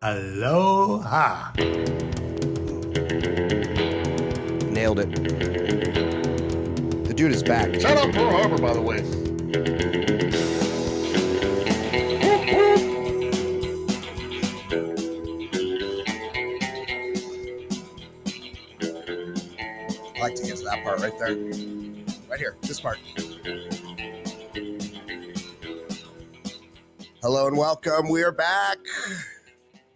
Aloha. Nailed it. The dude is back. Shout out Pearl Harbor, by the way. I like to get to that part right there. Right here, this part. Hello and welcome. We are back.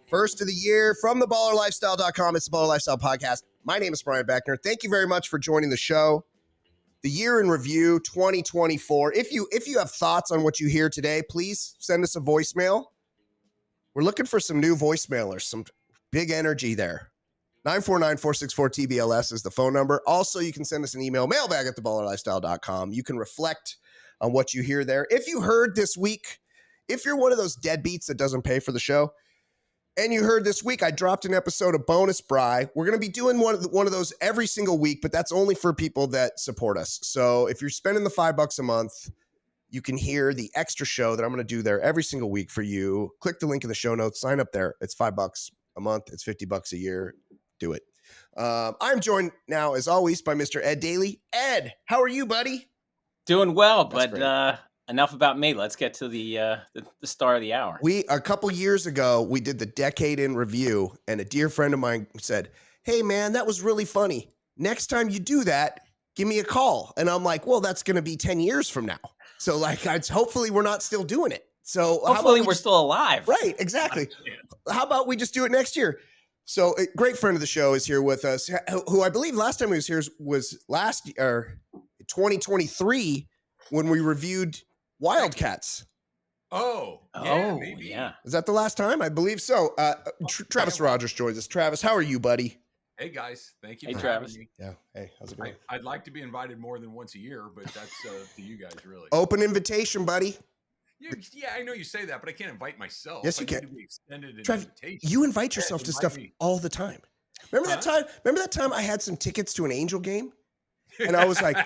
First of the year from theballerlifestyle.com. It's the Baller Lifestyle Podcast. My name is Brian Beckner. Thank you very much for joining the show. The year in review 2024. If you have thoughts on what you hear today, please send us a voicemail. We're looking for some new voicemailers, some big energy there. 949-464-TBLS is the phone number. Also, you can send us an email, mailbag at theballerlifestyle.com. You can reflect on what you hear there. If you heard this week, if you're one of those deadbeats that doesn't pay for the show, and you heard this week, I dropped an episode of Bonus Bri. We're going to be doing one of those every single week, but that's only for people that support us. So if you're spending the $5 a month, you can hear the extra show that I'm going to do there every single week for you. Click the link in the show notes. Sign up there. It's $5 a month. It's $50 a year. Do it. I'm joined now, as always, by Mr. Ed Daly. Ed, how are you, buddy? Doing well, That's but enough about me. Let's get to the star of the hour. A couple years ago, we did the decade in review, and a dear friend of mine said, "Hey, man, that was really funny. Next time you do that, give me a call." And I'm like, well, that's going to be 10 years from now. So, hopefully we're not still doing it. So hopefully we're still alive. Right, exactly. How about we just do it next year? So a great friend of the show is here with us, who I believe last time he was here was last year, 2023, when we reviewed Wildcats. Maybe. Yeah. Is that the last time? I believe so. Travis Rodgers joins us. Travis, how are you, buddy? Hey guys, thank you. Hey, for Travis. having me. Yeah. Hey, how's it going? I'd like to be invited more than once a year, but that's to you guys, really. Open invitation, buddy. Yeah, I know you say that, but I can't invite myself. Yes, you I need can. to be extended Travis, invitation. you invite yourself to invite stuff me. all the time. Remember that time I had some tickets to an Angel game? And I was like,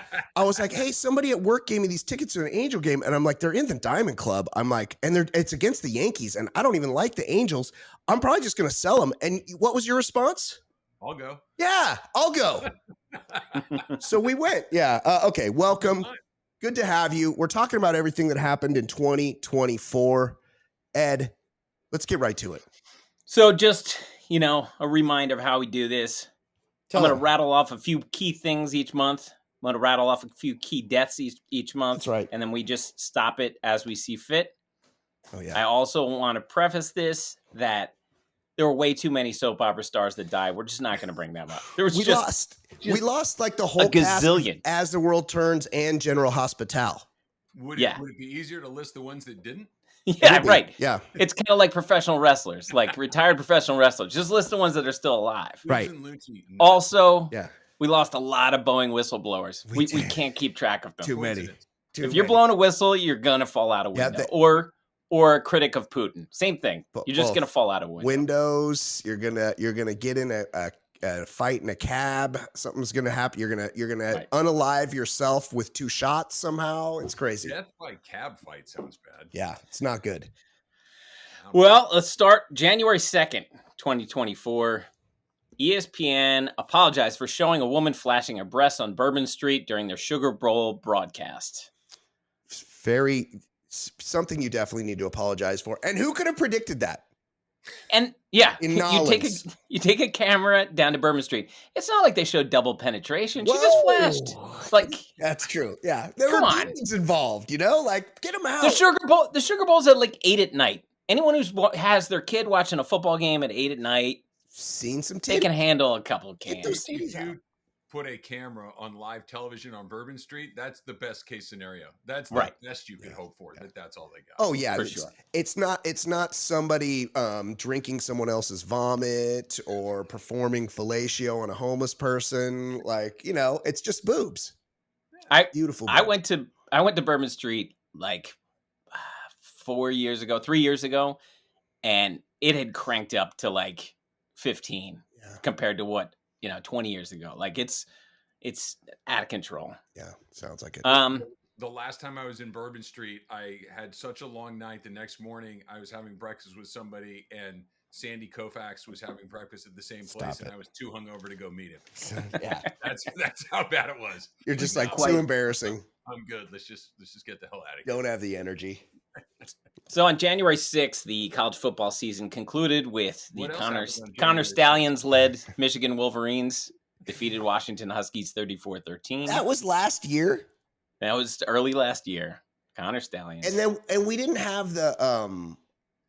hey, somebody at work gave me these tickets to an Angel game. And I'm like, they're in the Diamond Club. I'm like, and it's against the Yankees. And I don't even like the Angels. I'm probably just going to sell them. And what was your response? I'll go. Yeah, I'll go. So we went. Yeah. Okay. Welcome. Good to have you. We're talking about everything that happened in 2024. Ed, let's get right to it. So just, a reminder of how we do this. I'm going to rattle off a few key things each month. I'm going to rattle off a few key deaths each month. That's right. And then we just stop it as we see fit. Oh, yeah. I also want to preface this that there were way too many soap opera stars that died. We're just not going to bring them up. There was We lost like the whole a gazillion. cast of As the World Turns and General Hospital. Would Yeah. it be easier to list the ones that didn't? Yeah, right. Yeah. It's kind of like professional wrestlers, like retired professional wrestlers. Just list the ones that are still alive. Right. Susan Lucci, no. Also, Yeah. we lost a lot of Boeing whistleblowers. We We did. can't keep track of them. Too many. Coincidence. If you're blowing a whistle, you're gonna fall out a Yeah, window. Or a critic of Putin. Same thing. You're just both. gonna fall out a window. Windows, you're gonna get in a fight in a cab. Something's gonna happen. You're gonna Right. unalive yourself with 2 shots somehow. It's crazy. Death by cab fight sounds bad. Yeah, it's not good. Well, let's start January 2nd, 2024. ESPN apologized for showing a woman flashing her breasts on Bourbon Street during their Sugar Bowl broadcast. Something you definitely need to apologize for. And who could have predicted that? And yeah, In you take a camera down to Bourbon Street. It's not like they showed double penetration. She Whoa. just flashed. Like, That's true. Yeah, there Come were on. demons involved. Like get them out. the Sugar Bowl's at like 8 at night. Anyone who has their kid watching a football game at 8 at night, Seen some they titties. can handle a couple of Get cans. those If titties out. you put a camera on live television on Bourbon Street, that's the best case scenario. That's the Right. best you could hope for. That's all they got. Oh yeah, For it's, sure. it's not somebody drinking someone else's vomit or performing fellatio on a homeless person. It's just boobs. Beautiful. I boobs. went to Bourbon Street like 3 years ago, and it had cranked up to like 15 compared to what 20 years ago. Like it's out of control. Yeah, sounds like it. The last time I was in Bourbon Street, I had such a long night. The next morning, I was having breakfast with somebody, and Sandy Koufax was having breakfast at the same Stop place, it. and I was too hungover to go meet him. Yeah. That's how bad it was. You're just like no, too embarrassing. I'm good. Let's just get the hell out of here. Don't have the energy. So on January 6th, the college football season concluded with the What else Connor happened on Connor January 6th? Stallions-led Michigan Wolverines defeated Washington Huskies 34-13. That was last year. That was early last year. Connor Stallions. And we didn't have the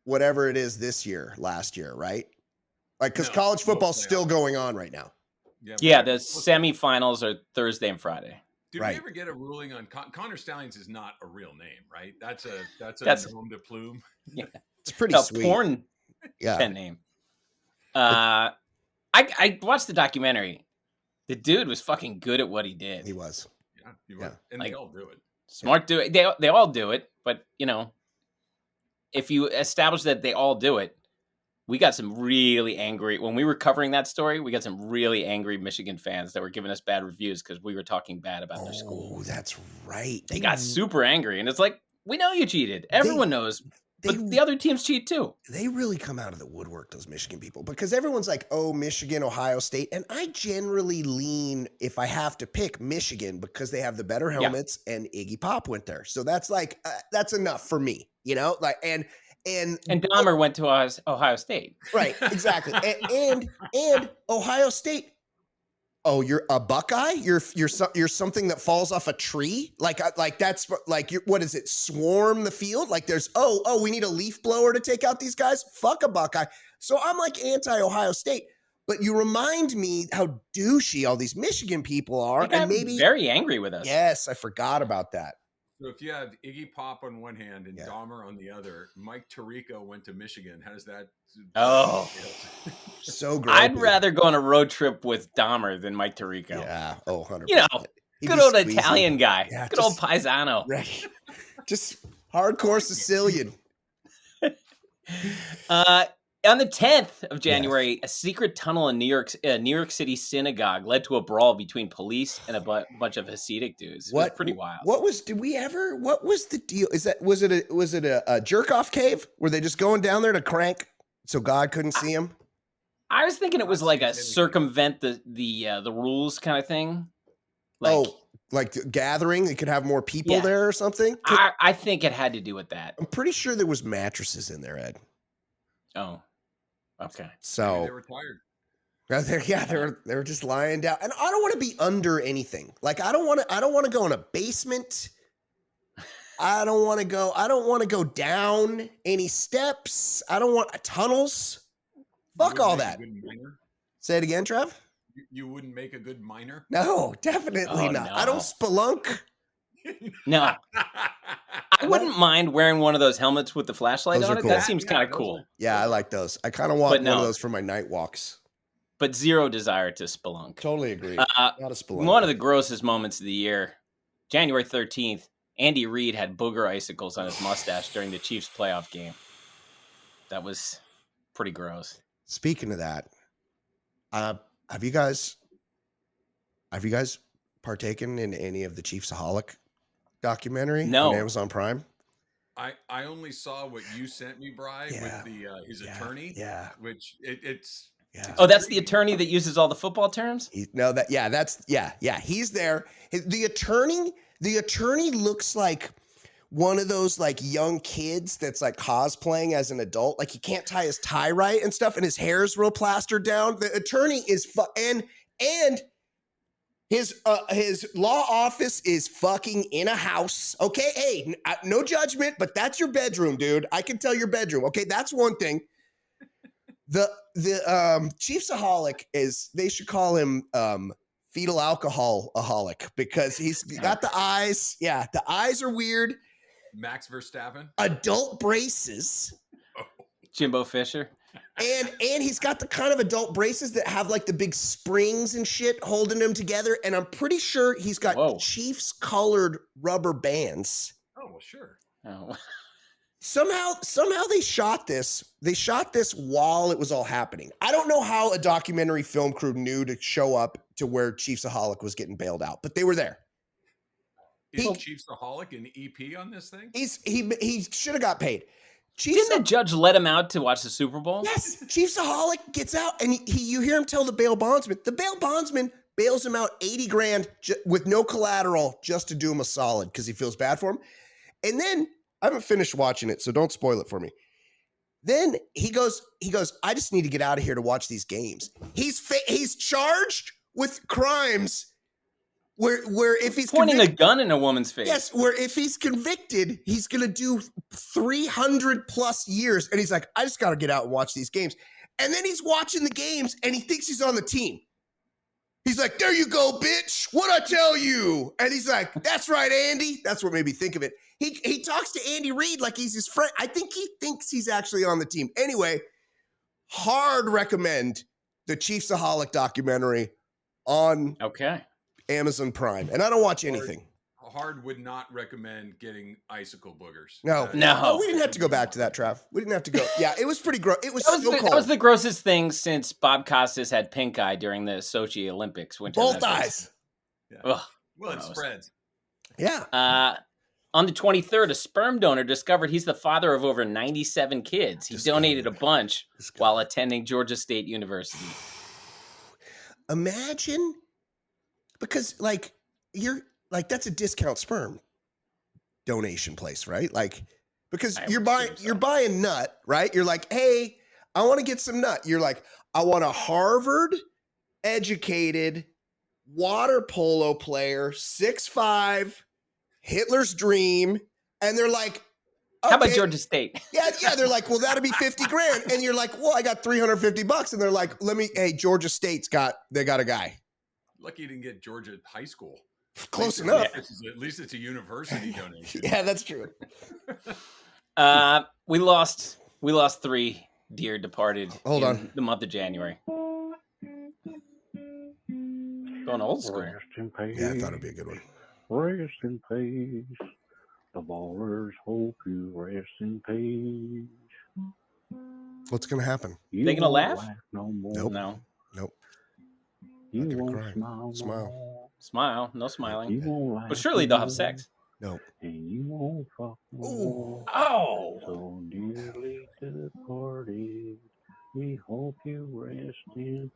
whatever it is this year, last year, right? Like, because No, college no football's playoffs. still going on right now. Yeah, the semifinals are Thursday and Friday. Did Right. we ever get a ruling on Connor Stallions? Is not a real name, right? That's a nom de plume. Yeah, It's pretty a sweet. porn Yeah. pen name. I watched the documentary. The dude was fucking good at what he did. He was. Yeah, you Yeah. would. And Like- they all do it. Smart do it. They all do it, but you know, if you establish that they all do it, we got some really angry when we were covering that story. We got some really angry Michigan fans that were giving us bad reviews because we were talking bad about their school. Oh, that's right. They got super angry, and it's like, we know you cheated. Everyone knows, but the other teams cheat too. They really come out of the woodwork, those Michigan people, because everyone's like, oh, Michigan, Ohio State. And I generally lean, if I have to pick, Michigan because they have the better helmets and Iggy Pop went there. So that's like, that's enough for me, you know? Like, and Dahmer went to Ohio State. right, exactly. and Ohio State. Oh, you're a Buckeye? You're something that falls off a tree? Like that's like what is it? Swarm the field? Like there's we need a leaf blower to take out these guys? Fuck a Buckeye. So I'm like anti-Ohio State. But you remind me how douchey all these Michigan people are, They got and maybe very angry with us. Yes, I forgot about that. So if you have Iggy Pop on one hand and Yeah. Dahmer on the other, Mike Tirico went to Michigan. How does that? Oh. So great. I'd rather go on a road trip with Dahmer than Mike Tirico. Yeah. Oh, 100%. You know, He'd good be old squeezing. Italian guy. Yeah, good old paisano. Right. Just hardcore Sicilian. On the 10th of January, a secret tunnel in New York City synagogue led to a brawl between police and a bunch of Hasidic dudes. It was pretty wild. What was the deal? Was it a jerk off cave? Were they just going down there to crank so God couldn't see him? I was thinking it was like a circumvent the rules kind of thing. Like gathering, they could have more people there or something? I think it had to do with that. I'm pretty sure there was mattresses in there, Ed. Oh, okay. So they were tired. They were just lying down. And I don't want to be under anything. Like I don't want to go in a basement. I don't want to go down any steps. I don't want tunnels. Fuck all that. Say it again, Trev. You wouldn't make a good miner? No, definitely not. No. I don't spelunk. No. I wouldn't mind wearing one of those helmets with the flashlight Those on are it. cool. That seems kind of cool. Yeah, I like those. I kind of want But no. one of those for my night walks. But zero desire to spelunk. Totally agree. Not a spelunk. One of the grossest moments of the year, January 13th, Andy Reid had booger icicles on his mustache during the Chiefs playoff game. That was pretty gross. Speaking of that, have you guys partaken in any of the Chiefsaholic documentary No. on Amazon Prime? I only saw what you sent me, Bri, with the his attorney. Yeah. Which it's Yeah. Oh, that's the attorney that uses all the football terms? He's there. The attorney looks like one of those like young kids that's like cosplaying as an adult. Like he can't tie his tie right and stuff, and his hair's real plastered down. The attorney is and his law office is fucking in a house. Okay, hey, no judgment, but that's your bedroom, dude. I can tell your bedroom. Okay, that's one thing. The Chiefsaholic is, they should call him fetal alcohol-aholic because he's got the eyes. Yeah, the eyes are weird. Max Verstappen. Adult braces. Jimbo Fisher. And he's got the kind of adult braces that have like the big springs and shit holding them together. And I'm pretty sure he's got Chiefs colored rubber bands. Oh, well, sure. Oh. Somehow they shot this. They shot this while it was all happening. I don't know how a documentary film crew knew to show up to where Chiefsaholic was getting bailed out, but they were there. Is Chiefsaholic an EP on this thing? He should have got paid. Didn't the judge let him out to watch the Super Bowl? Yes, Chiefsaholic gets out, and you hear him tell the bail bondsman. The bail bondsman bails him out 80 grand with no collateral just to do him a solid because he feels bad for him. And then I haven't finished watching it, so don't spoil it for me. Then he goes, I just need to get out of here to watch these games. He's charged with crimes where if he's pointing a gun in a woman's face. Yes, where if he's convicted, he's going to do 300 plus years. And he's like, I just got to get out and watch these games. And then he's watching the games and he thinks he's on the team. He's like, there you go, bitch. What'd I tell you? And he's like, that's right, Andy. That's what made me think of it. He talks to Andy Reid like he's his friend. I think he thinks he's actually on the team. Anyway, hard recommend the Chiefsaholic documentary on Amazon Prime. And I don't watch anything. Hard would not recommend getting icicle boogers. No. We didn't have to go back to that, Trav. We didn't have to go. Yeah, it was pretty gross. It was cold. That was the grossest thing since Bob Costas had pink eye during the Sochi Olympics. Both eyes. Yeah. Well, it spreads. Yeah. On the 23rd, a sperm donor discovered he's the father of over 97 kids. He donated a bunch while attending Georgia State University. Imagine, because that's a discount sperm donation place, right? Like, because you're buying nut, right? You're like, hey, I want to get some nut. You're like, I want a Harvard educated water polo player, 6'5", Hitler's dream. And they're like, okay. How about Georgia State? Yeah. They're like, well, that'd be 50 grand. And you're like, well, I got $350. And they're like, hey, Georgia State's got a guy. Lucky you didn't get Georgia high school. Close enough. At least it's a university donation. Yeah, that's true. We lost 3 deer departed in the month of January. Going old school. Rest in peace. Yeah, I thought it'd be a good one. Rest in peace. The ballers hope you rest in peace. What's gonna happen? They gonna laugh? No more. Nope. No. Nope. You Not gonna won't cry. smile. Smile. Smile. No smiling. You won't laugh. But surely they'll have sex. Nope. And you won't fuck no more. Oh. So dearly departed, we hope you rest in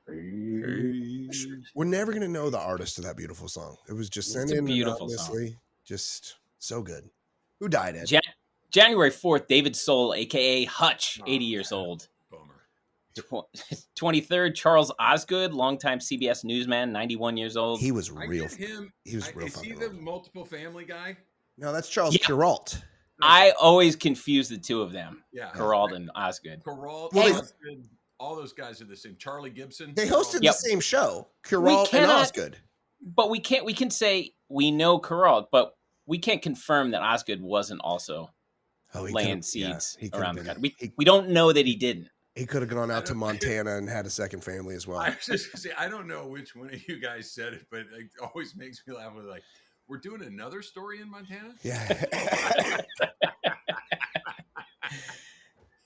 peace. We're never gonna know the artist of that beautiful song. It was just sent a in beautiful anonymously. Just so good. Who died, Ed? January 4th, David Soul, a.k.a. Hutch, 80 years old. Bummer. 23rd, Charles Osgood, longtime CBS newsman, 91 years old. He was I real. get him. He was real Is he fucking the old. multiple family guy? No, that's Charles Kuralt. I always confuse the two of them, Yeah. Kuralt and Osgood. Kuralt, Well, Osgood, all those guys are the same. Charlie Gibson. They hosted Yep. the same show, Kuralt and Osgood. But we can say we know Kuralt, but we can't confirm that Osgood wasn't also laying seeds around the country. We don't know that he didn't. He could have gone out to Montana and had a second family as well. I was just gonna say, I don't know which one of you guys said it, but it always makes me laugh. Like, we're doing another story in Montana? Yeah.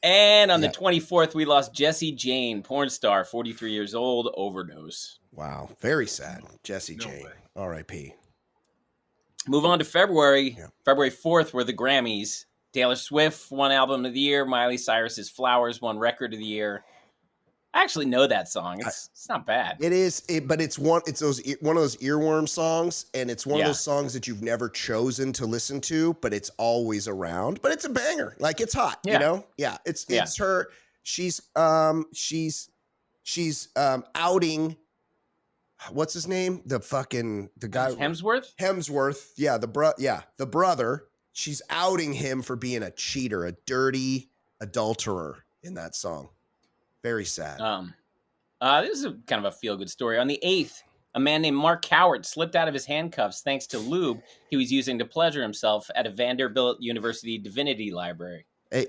And on the 24th, we lost Jesse Jane, porn star, 43 years old, overdose. Wow. Very sad. Jesse No Jane. way. R.I.P. Move on to February. Yeah. February 4th were the Grammys. Taylor Swift won Album of the Year. Miley Cyrus's Flowers won Record of the Year. I actually know that song. It's not bad. It is, but it's one of those earworm songs, and it's one of those songs that you've never chosen to listen to, but it's always around. But it's a banger. Like, it's hot, you know? Yeah. It's her. She's outing, what's his name? The guy Hemsworth? Yeah, the brother. She's outing him for being a cheater, a dirty adulterer in that song. Very sad. This is kind of a feel-good story. On the 8th, a man named Mark Coward slipped out of his handcuffs thanks to lube he was using to pleasure himself at a Vanderbilt University Divinity Library. Hey,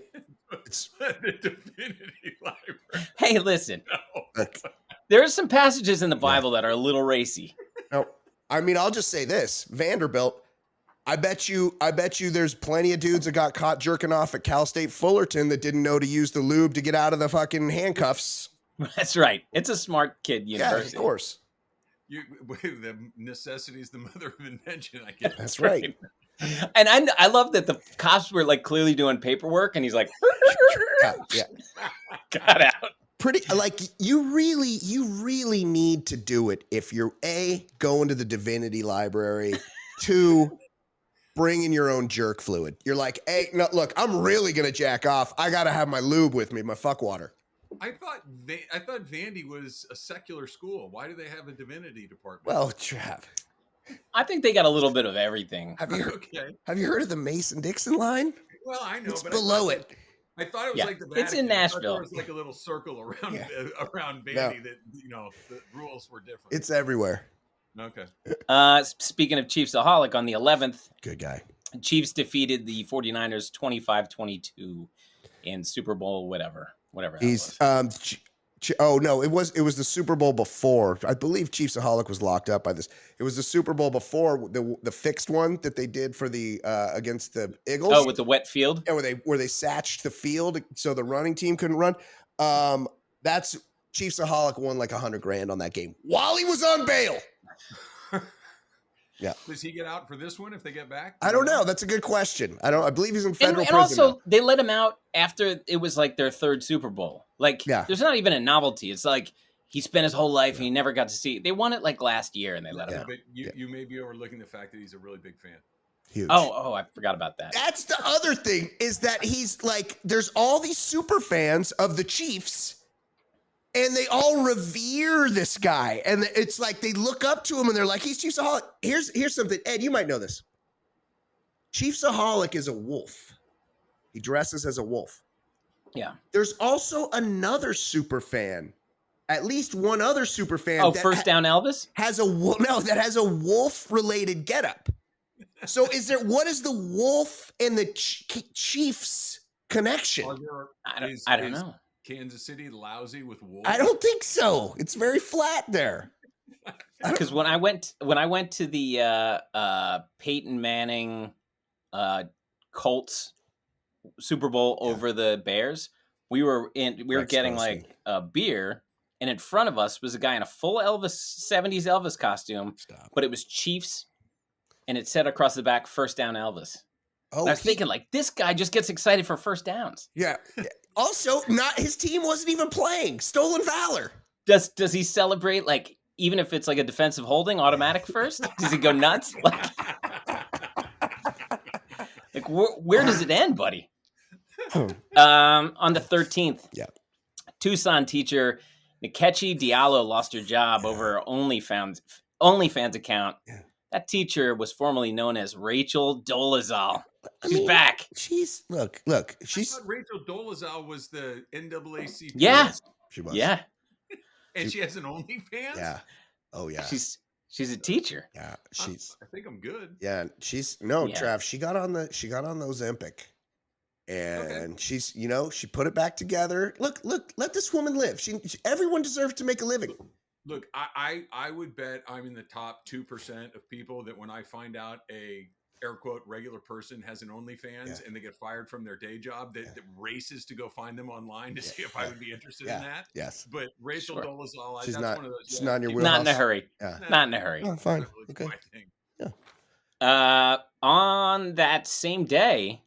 The Divinity Library. Hey, listen. No. look, There are some passages in the Bible that are a little racy. no, I mean, I'll just say this: Vanderbilt. I bet you there's plenty of dudes that got caught jerking off at Cal State Fullerton that didn't know to use the lube to get out of the fucking handcuffs. That's right. It's a smart kid university. Yeah, of course. The necessity is the mother of invention, I guess. That's right. And I love that the cops were like clearly doing paperwork, and he's like, Yeah. got out. Pretty like you really need to do it if you're going to the divinity library, 2 bringing your own jerk fluid. You're like, hey, no, look, I'm really gonna jack off. I gotta have my lube with me, my fuck water. I thought Vandy was a secular school. Why do they have a divinity department? Well, Trav, I think they got a little bit of everything. have you Okay. heard of the Mason-Dixon line? Well, I know, It's but below it. I thought it was like the Vatican. It's in I thought Nashville. there was like a little circle around around Vandy that the rules were different. It's everywhere. Okay. Speaking of Chiefsaholic, on the 11th, Good guy. Chiefs defeated the 49ers 25-22 in Super Bowl whatever that He's was. oh no, it was the Super Bowl before. I believe Chiefsaholic was locked up by this. It was the Super Bowl before the fixed one that they did for the against the Eagles. Oh, with the wet field? Yeah, where they satched the field so the running team couldn't run. That's Chiefsaholic won like $100,000 on that game while he was on bail. Yeah. Does he get out for this one if they get back? I don't know. That's a good question. I believe he's in federal And prison. also, now. they let him out after it was like their 3rd Super Bowl. Like, there's not even a novelty. It's like he spent his whole life and he never got to see it. They won it like last year and they let him out. But you may be overlooking the fact that he's a really big fan. Huge. Oh, I forgot about that. That's the other thing is that he's like, there's all these super fans of the Chiefs. And they all revere this guy. And it's like they look up to him and they're like, he's Chiefsaholic. Here's something. Ed, you might know this. Chiefsaholic is a wolf. He dresses as a wolf. Yeah. There's also another super fan. At least one other super fan. Oh, First Down Elvis? Has that has a wolf-related getup. So what is the wolf and the Chiefs connection? I don't know. Kansas City lousy with wolves? I don't think so. It's very flat there. Because when I went to the Peyton Manning Colts Super Bowl over the Bears, we were getting like a beer, and in front of us was a guy in a full 70s Elvis costume, but it was Chiefs, and it said across the back, "First Down Elvis." Oh, and I was thinking, like, this guy just gets excited for first downs. Yeah. Also, his team wasn't even playing. Stolen valor. Does he celebrate, like, even if it's like a defensive holding, automatic first? Does he go nuts? Like where does it end, buddy? On the 13th, Tucson teacher Nkechi Diallo lost her job over her OnlyFans account. Yeah. That teacher was formerly known as Rachel Dolezal. She's back. Look. I thought Rachel Dolezal was the NAACP. Yeah, she was. Yeah, and she has an OnlyFans. Yeah. Oh yeah. She's a teacher. Yeah, I think I'm good. Yeah, Trav. She got on the Ozempic, and she's she put it back together. Look. Let this woman live. Everyone deserves to make a living. Look, I would bet I'm in the top 2% of people that when I find out a air quote regular person has an OnlyFans and they get fired from their day job, that races to go find them online to see if I would be interested in that. Yes. But Rachel Dolezal, that's one of those. She's not in your wheelhouse. Not in a hurry. Yeah. Not in a hurry. Oh, fine. Really okay. my thing. Yeah. On that same day,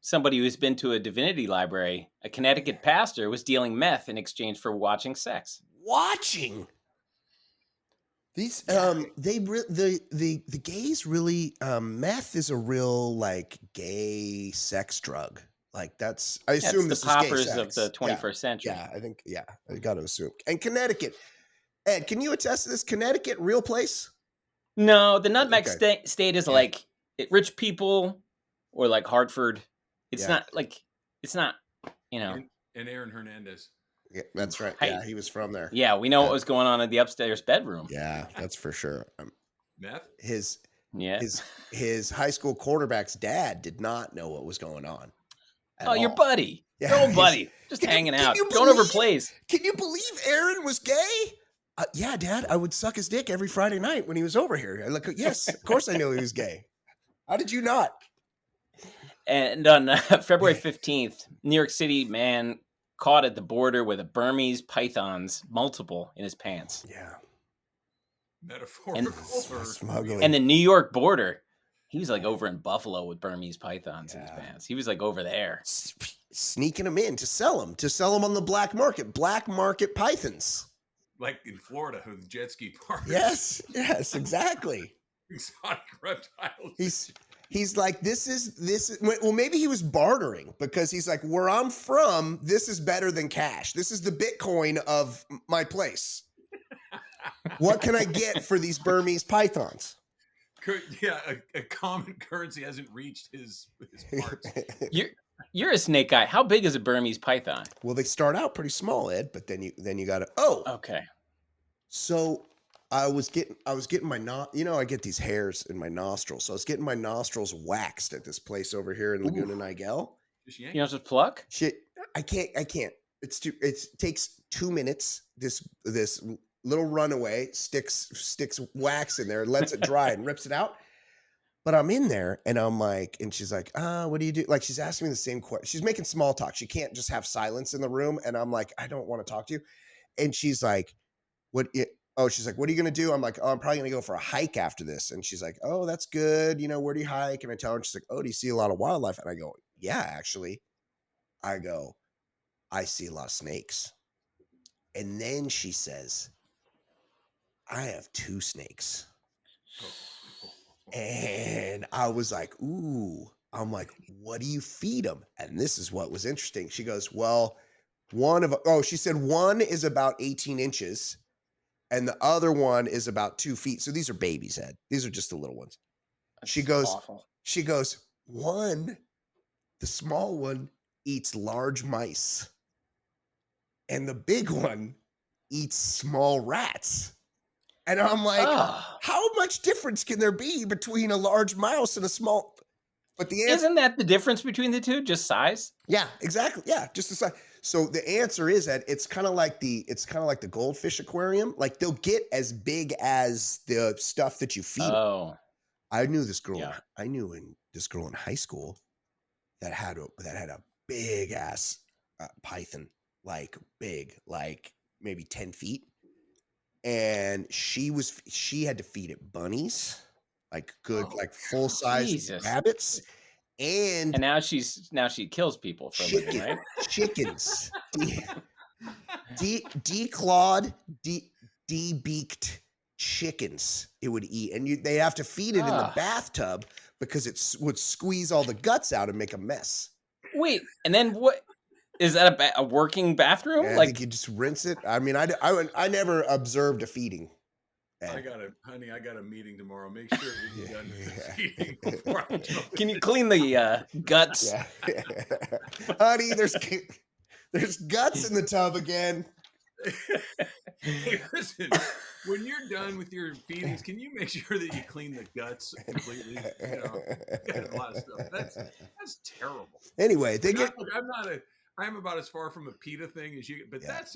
somebody who's been to a divinity library, a Connecticut pastor, was dealing meth in exchange for watching sex. Watching. These the gays really meth is a real like gay sex drug. Like that's I assume that's this the poppers of the 21st century. Yeah, I think I got to assume. And Connecticut, Ed, can you attest to this? Connecticut, real place? No, the Nutmeg State is like rich people or like Hartford. It's not like And Aaron Hernandez. Yeah, that's right. Yeah, he was from there. Yeah, we know what was going on in the upstairs bedroom. Yeah, that's for sure. Meth? His high school quarterback's dad did not know what was going on. Your buddy. Yeah. Your old buddy. Just hanging out. Going over plays. Can you believe Aaron was gay? Yeah, Dad, I would suck his dick every Friday night when he was over here. Yes, of course I knew he was gay. How did you not? And on February 15th, New York City man caught at the border with a Burmese pythons, multiple, in his pants. Yeah. Metaphorical. Smuggling. And the New York border, He was like over in Buffalo with Burmese pythons in his pants. He was like over there. Sneaking them in to sell them on the black market pythons. Like in Florida with jet ski parks. Yes, exactly. Exotic reptiles. He's like, this is, well, maybe he was bartering because he's like, where I'm from, this is better than cash. This is the Bitcoin of my place. What can I get for these Burmese pythons? Yeah, a common currency hasn't reached his parts. You're a snake guy. How big is a Burmese python? Well, they start out pretty small, Ed, but then you got to. Okay. So I was getting my I get these hairs in my nostrils, so I was getting my nostrils waxed at this place over here in Laguna Niguel. You know, just pluck. Shit, I can't. It takes 2 minutes. This little runaway sticks wax in there, lets it dry, and rips it out. But I'm in there, and I'm like, and she's like, what do you do? Like, she's asking me the same question. She's making small talk. She can't just have silence in the room. And I'm like, I don't want to talk to you. And she's like, she's like, what are you going to do? I'm like, I'm probably going to go for a hike after this. And she's like, oh, that's good. You know, where do you hike? And I tell her, and she's like, oh, do you see a lot of wildlife? And I go, yeah, actually. I go, I see a lot of snakes. And then she says, I have 2 snakes. And I was like, ooh, I'm like, what do you feed them? And this is what was interesting. She goes, well, she said one is about 18 inches and the other one is about 2 feet. So these are babies, Ed. These are just the little ones. That's She goes, awful. the small one eats large mice and the big one eats small rats. And I'm like, how much difference can there be between a large mouse and a small? But isn't that the difference between the two? Just size? Yeah, exactly. Yeah, just the size. So the answer is that it's kind of like the goldfish aquarium. Like they'll get as big as the stuff that you feed. Oh, I knew this girl. Yeah. I knew this girl in high school that had a big ass python, like big, like maybe 10 feet. And she had to feed it bunnies, like good, like full size Jesus. rabbits, and now she kills people for a living, right? Chickens, declawed, debeaked chickens. It would eat, and they have to feed it in the bathtub because it would squeeze all the guts out and make a mess. Wait, and then what? Is that a working bathroom? Yeah, I think you just rinse it. I mean, I never observed a feeding. I got a meeting tomorrow. Make sure we get done feeding before I jump. Can you clean the guts? Yeah. Honey, there's guts in the tub again. Hey, listen, when you're done with your feedings, can you make sure that you clean the guts completely? You know, a lot of stuff. That's terrible. Anyway, I'm about as far from a PETA thing as you, but that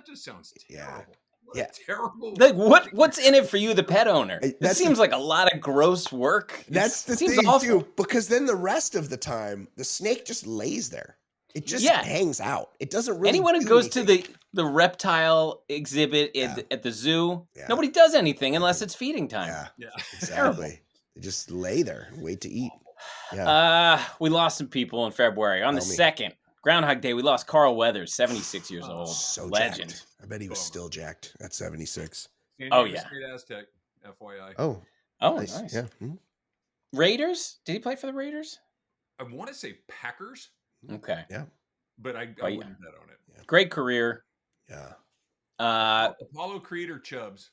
just sounds terrible. Yeah. Terrible. Like what's in it for you, the pet owner? That seems like a lot of gross work. That's the thing too, because then the rest of the time the snake just lays there. It just hangs out. It doesn't really. Anyone who goes to the reptile exhibit at the zoo, nobody does anything unless it's feeding time. Yeah. Exactly. They just lay there and wait to eat. Yeah. We lost some people in February. On the 2nd, Groundhog Day, we lost Carl Weathers, 76 years old. So legend. Jacked. I bet he was still jacked at 76. San Diego State Aztec, FYI. Oh, nice. Yeah. Mm-hmm. Raiders? Did he play for the Raiders? I want to say Packers. Okay. Yeah. But I wouldn't bet on it. Yeah. Great career. Yeah. Apollo, Creed, or Chubbs?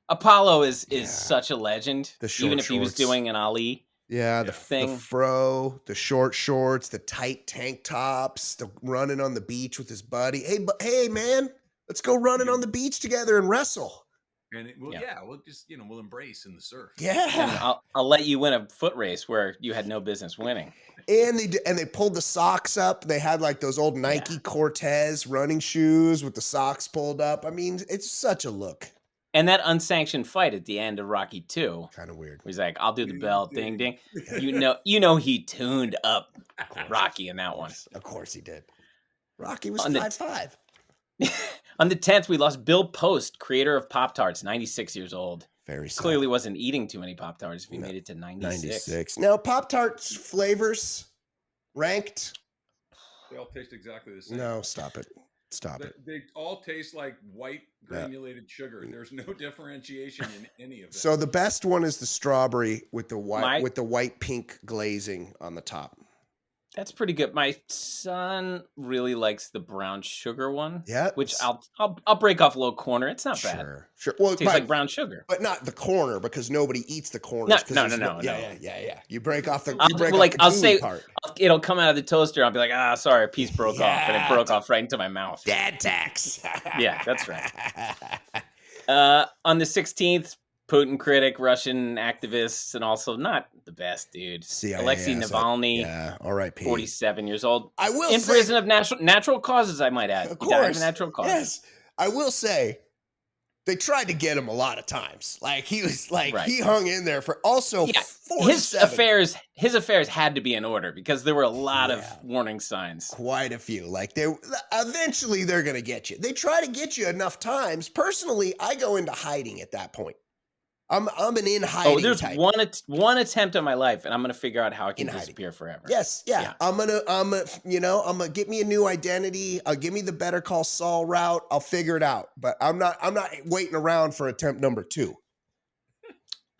Apollo is such a legend. Even if he was doing an Ali. Yeah, the fro, the short shorts, the tight tank tops, the running on the beach with his buddy. Hey, man, let's go running on the beach together and wrestle. And we'll just we'll embrace in the surf. Yeah, and I'll let you win a foot race where you had no business winning. And they pulled the socks up. They had like those old Nike Cortez running shoes with the socks pulled up. I mean, it's such a look. And that unsanctioned fight at the end of Rocky 2. Kind of weird. He's like, I'll do the bell, ding, ding. You know he tuned up Rocky in that one. Of course he did. Rocky was 5'5". On the 10th, we lost Bill Post, creator of Pop-Tarts, 96 years old. Very sad. Clearly wasn't eating too many Pop-Tarts if he made it to 96. 96. Now, Pop-Tarts flavors ranked. They all taste exactly the same. No, stop it. Stop it. They all taste like white granulated sugar. There's no differentiation in any of them. So the best one is the strawberry with the white pink glazing on the top. That's pretty good. My son really likes the brown sugar one. Yeah, which I'll break off a little corner. It's not bad. Sure. Well, it tastes like brown sugar, but not the corner because nobody eats the corners. No. Yeah. You break off the. I'll say part. It'll come out of the toaster. I'll be like, sorry, a piece broke off, and it broke off right into my mouth. Dad tax. Yeah, that's right. On the 16th. Putin critic, Russian activists, and also not the best dude. Alexei Navalny, R.I.P. 47 years old. I will in say, prison of natural causes, I might add. Of course, natural causes. Yes, I will say they tried to get him a lot of times. Like he was he hung in there for also 47. His affairs had to be in order because there were a lot of warning signs. Quite a few. Like eventually they're gonna get you. They try to get you enough times. Personally, I go into hiding at that point. I'm an in hiding there's type. one attempt in my life, and I'm gonna figure out how I can disappear forever. Yes, yeah. I'm gonna get me a new identity. I'll give me the Better Call Saul route. I'll figure it out. But I'm not waiting around for attempt number 2.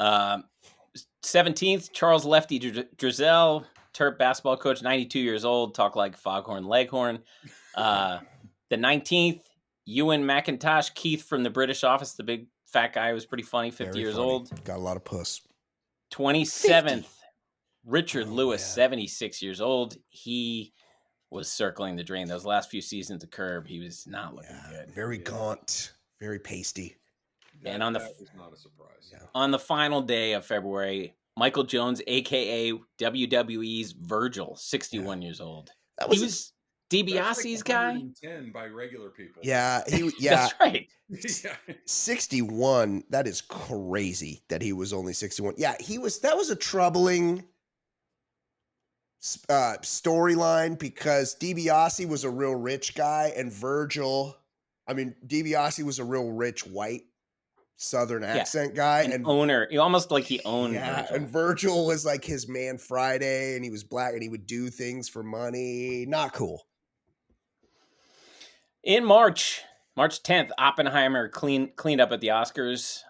17th, Charles Lefty Drizel, Terp basketball coach, 92 years old, talk like Foghorn Leghorn. The 19th, Ewan McIntosh Keith from the British Office, the big fat guy was pretty funny, 50 years old. Got a lot of puss. 27th, Richard Lewis, 76 years old. He was circling the drain. Those last few seasons of Curb, he was not looking good. Very gaunt, very pasty. And that was not a surprise. Yeah. On the final day of February, Michael Jones, a.k.a. WWE's Virgil, 61 years old. He was DiBiase's guy. 110 by regular people. Yeah, That's right. 61. That is crazy that he was only 61. Yeah, that was a troubling storyline because DiBiase was a real rich guy and DiBiase was a real rich white Southern accent guy and owner. Almost like he owned Virgil. And Virgil was like his man Friday and he was black and he would do things for money. Not cool. In March 10th, Oppenheimer cleaned up at the Oscars.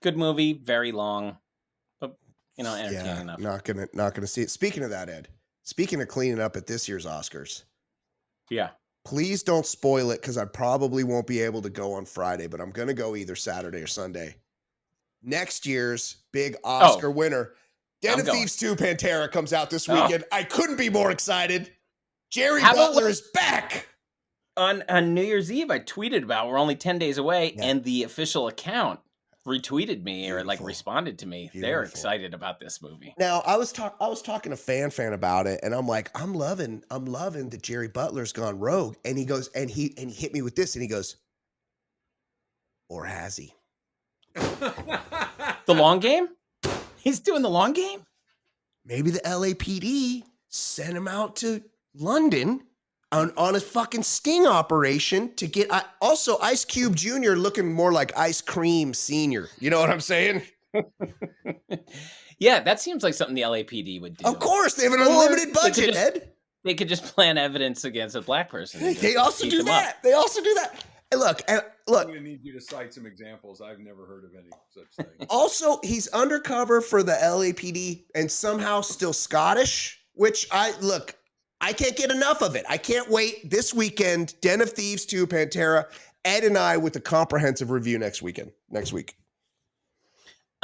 Good movie, very long, but entertaining enough. Not gonna see it. Speaking of that, Ed. Speaking of cleaning up at this year's Oscars. Yeah. Please don't spoil it because I probably won't be able to go on Friday, but I'm gonna go either Saturday or Sunday. Next year's big Oscar winner, Den of Thieves 2 Pantera comes out this weekend. I couldn't be more excited. Jerry Butler is back. On New Year's Eve, I tweeted about we're only 10 days away, and the official account retweeted me or responded to me. Beautiful. They're excited about this movie. Now, I was talking to Fan about it, and I'm like, I'm loving that Jerry Butler's gone rogue. And he goes, and he hit me with this, and he goes, or has he? The long game? He's doing the long game? Maybe the LAPD sent him out to London on a fucking sting operation to get also Ice Cube Jr. looking more like Ice Cream Sr. You know what I'm saying? Yeah, that seems like something the LAPD would do. Of course, they have an unlimited budget, Ed. They could just plan evidence against a black person. They also do that. They also do that. And look. I'm going to need you to cite some examples. I've never heard of any such thing. Also, he's undercover for the LAPD and somehow still Scottish, which I can't get enough of it. I can't wait this weekend. Den of Thieves 2 Pantera. Ed and I with a comprehensive review next week.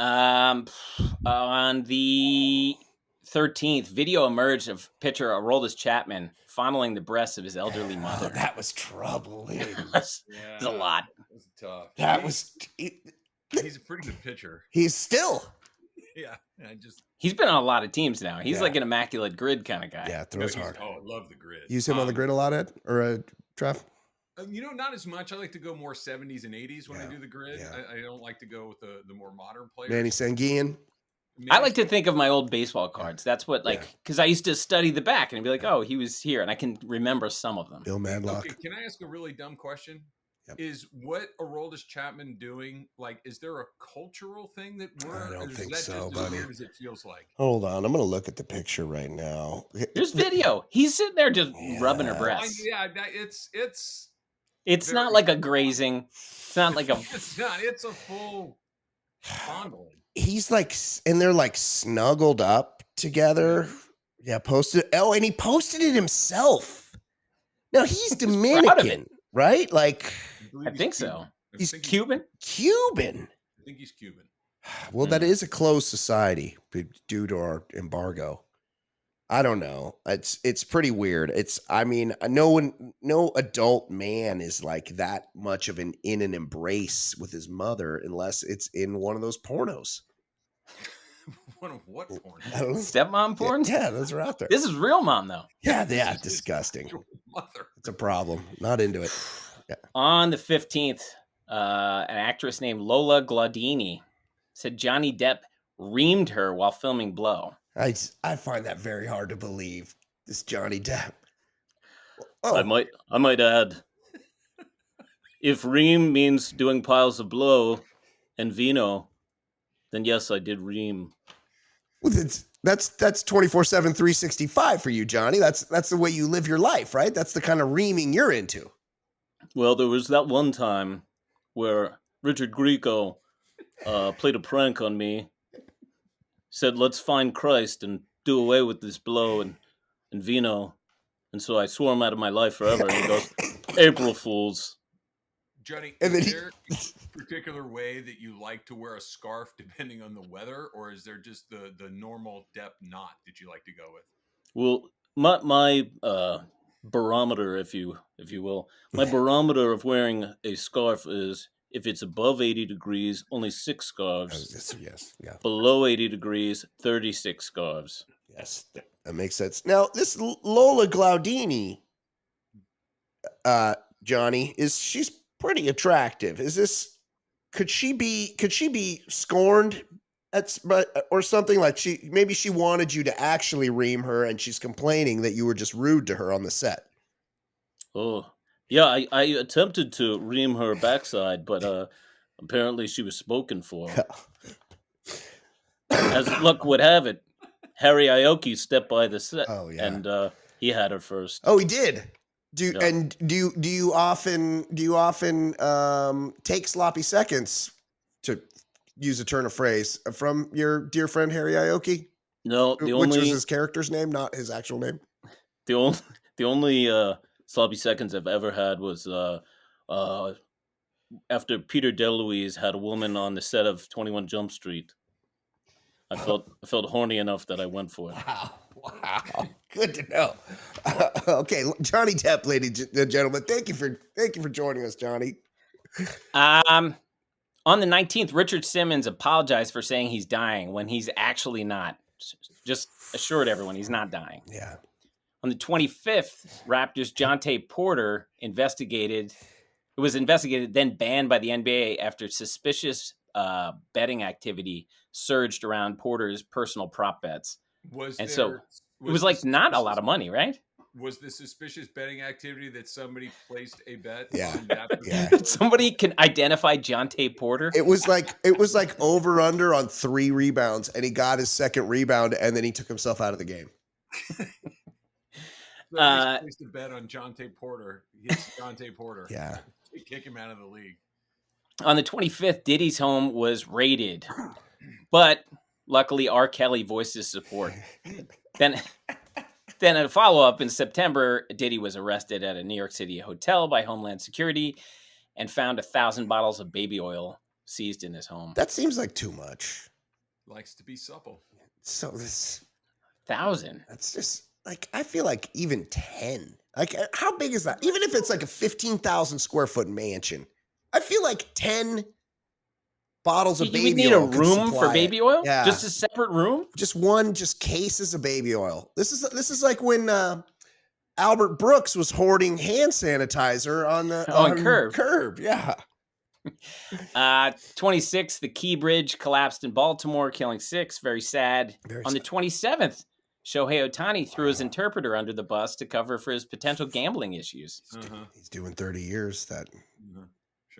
On the 13th, video emerged of pitcher Aroldis Chapman fondling the breasts of his elderly mother. That was troubling. It was a lot. It was tough. He's a pretty good pitcher. He's still. Yeah. He's been on a lot of teams now. He's like an immaculate grid kind of guy. Yeah, throws hard. I love the grid. Use him on the grid a lot, Ed? Or Trev? Not as much. I like to go more 70s and 80s when I do the grid. Yeah. I don't like to go with the more modern players. Manny Sanguian. I like to think of my old baseball cards. That's what, because I used to study the back and be like, oh, he was here. And I can remember some of them. Bill Madlock. Okay, can I ask a really dumb question? Is what Aroldis Chapman doing? Like, is there a cultural thing that we're? I don't or is think that so, just buddy. as weird as it feels like? Hold on, I'm gonna look at the picture right now. There's video. He's sitting there just rubbing her Yeah. breasts. It's It's not very- like a grazing. It's not like a. It's not. It's a full fondling. He's like, and they're like snuggled up together. Yeah, posted. Oh, and he posted it himself. Now he's proud of Dominican, it. right? Like, I think so. He's Cuban. Cuban. I think he's Cuban. Well, that is a closed society due to our embargo. I don't know. It's pretty weird. I mean, no adult man is like that much of in an embrace with his mother unless it's in one of those pornos. What porn? I don't know. Stepmom porn. Yeah, those are out there. This is real mom though. Yeah, This is disgusting. your mother. It's a problem. Not into it. On the 15th, an actress named Lola Glaudini said Johnny Depp reamed her while filming Blow. I find that very hard to believe. This Johnny Depp. I might add, if ream means doing piles of blow and vino, then yes, I did ream. Well, that's 24/7, 365 for you, Johnny. That's the way you live your life, right? That's the kind of reaming you're into. Well, there was that one time where Richard Grieco played a prank on me. Said, let's find Christ and do away with this blow and vino. And so I swore him out of my life forever. And he goes, April Fools. Johnny, And then is there a particular way that you like to wear a scarf depending on the weather, or is there just the normal Depp knot that you like to go with? Well, my barometer, if you will, my barometer of wearing a scarf is if it's above 80 degrees, only 6 scarves. Yes, yeah. Below 80 degrees, 36 scarves. Yes, that makes sense. Now, this Lola Glaudini, Johnny, she's pretty attractive. Could she be scorned or something? Like maybe she wanted you to actually ream her and she's complaining that you were just rude to her on the set. Oh, yeah, I attempted to ream her backside, but apparently she was spoken for. As luck would have it, Harry Aoki stepped by the set, and he had her first. Oh, he did. Do you often take sloppy seconds, to use a turn of phrase, from your dear friend Harry Aoki? No, which was his character's name, not his actual name. The only sloppy seconds I've ever had was after Peter DeLuise had a woman on the set of 21 Jump Street. I felt horny enough that I went for it. Wow. Good to know. Okay, Johnny Depp, ladies and gentlemen, thank you for joining us, Johnny. On the 19th, Richard Simmons apologized for saying he's dying when he's actually not. Just assured everyone he's not dying. Yeah. On the 25th, Raptors' Jonte Porter was investigated, then banned by the NBA after suspicious betting activity surged around Porter's personal prop bets. It was like not a lot of money, right? Was the suspicious betting activity that somebody placed a bet? Yeah. On that Yeah. Somebody can identify Jonte Porter. It was like over under on 3 rebounds, and he got his second rebound, and then he took himself out of the game. Somebody placed a bet on Jonte Porter. It's Jonte Porter. Yeah. They kick him out of the league. On the 25th, Diddy's home was raided, but luckily R. Kelly voiced his support. Then in a follow-up in September, Diddy was arrested at a New York City hotel by Homeland Security and found 1,000 bottles of baby oil seized in his home. That seems like too much. Likes to be supple. So this 1,000. That's just like, I feel like even 10. Like, how big is that? Even if it's like a 15,000 square foot mansion, I feel like 10 bottles of baby oil. You need a room for baby oil? Yeah. Just a separate room? Just cases of baby oil. This is like when Albert Brooks was hoarding hand sanitizer on Curb. Yeah. 26th, the Key Bridge collapsed in Baltimore, killing 6. Very sad. On the 27th, Shohei Ohtani threw his interpreter under the bus to cover for his potential gambling issues. He's doing 30 years.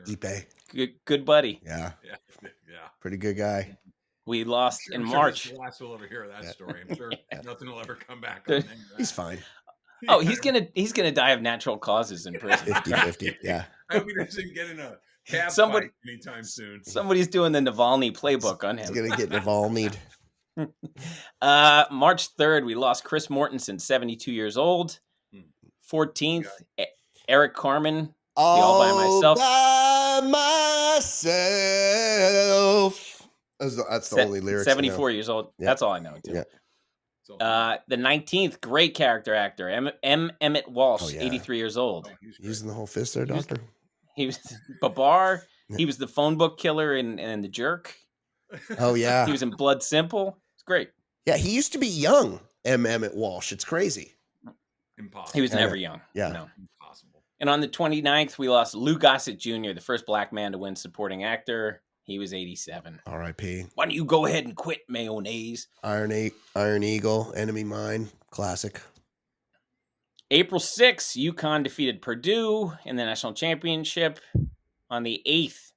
Sure. Ipe. Good buddy. Yeah. Yeah. Pretty good guy. We lost in March. Sure the last we'll ever hear of that story. I'm sure nothing will ever come back The- on that. He's fine. Oh, he's gonna die of natural causes in prison. 50-50. Yeah. I hope he doesn't get in a cab Somebody- fight anytime soon. Somebody's doing the Navalny playbook on He's him. gonna get Navalny'd. March 3rd, we lost Chris Mortensen, 72 years old. 14th, Eric Carmen, All by Myself. By myself. That's the only lyrics. 74 years old. Yeah. That's all I know. Too. Yeah. The 19th, great character actor, Emmett Walsh, Oh, yeah. 83 years old. Using the whole fist there, doctor. He was Babar. He was the phone book killer in The Jerk. Oh yeah. He was in Blood Simple. It's great. Yeah, he used to be young, Emmett Walsh. It's crazy. Impossible. He was never young. Yeah. No. Impossible. And on the 29th, we lost Lou Gossett Jr., the first black man to win supporting actor. He was 87. R.I.P. Why don't you go ahead and quit mayonnaise? Iron Eagle, Enemy Mine, classic. April 6th, UConn defeated Purdue in the national championship. On the 8th,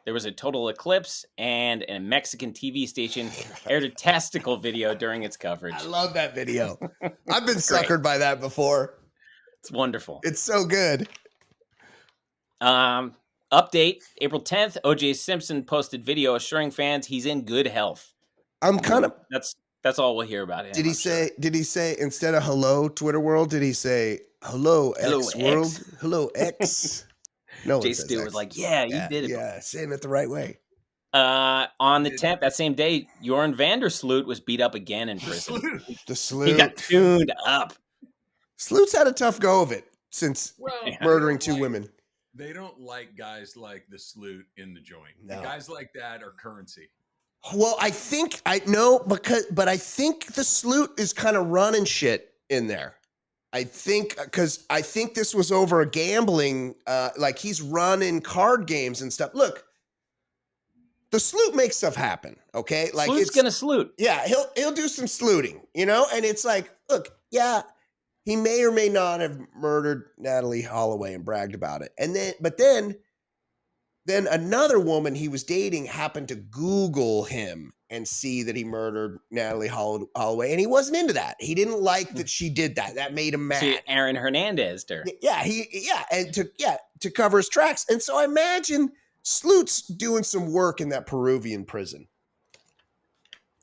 there was a total eclipse, and a Mexican TV station aired a testicle video during its coverage. I love that video. I've been It's great. suckered by that before. It's wonderful. It's so good. Update, April 10th, O.J. Simpson posted video assuring fans he's in good health. I'm kind of. That's all we'll hear about him. Did he I'm sure. say? Did he say instead of hello Twitter world? Did he say hello Hello, X world? X. Hello X. No, Jay Stewart was like, yeah, you did it. Yeah, saying it the right way. On the 10th, that same day, Joran Vandersloot was beat up again in prison. The He Sloot. got tuned up. Sloot's had a tough go of it since Well, murdering they two don't women. like- They don't like guys like the Sloot in the joint. No. The guys like that are currency. Well, I think I know but I think the Sloot is kind of running shit in there. I think because I think this was over a gambling, like he's running card games and stuff. Look, the Sloot makes stuff happen. Okay, like Sloot's gonna salute. yeah, he'll do some slooting, you know, and it's like, look, yeah, he may or may not have murdered Natalie Holloway and bragged about it, and then another woman he was dating happened to Google him and see that he murdered Natalie Holloway, and he wasn't into that. He didn't like that she did that. That made him mad. See, Aaron Hernandez'd her. And to cover his tracks. And so I imagine Sloot's doing some work in that Peruvian prison.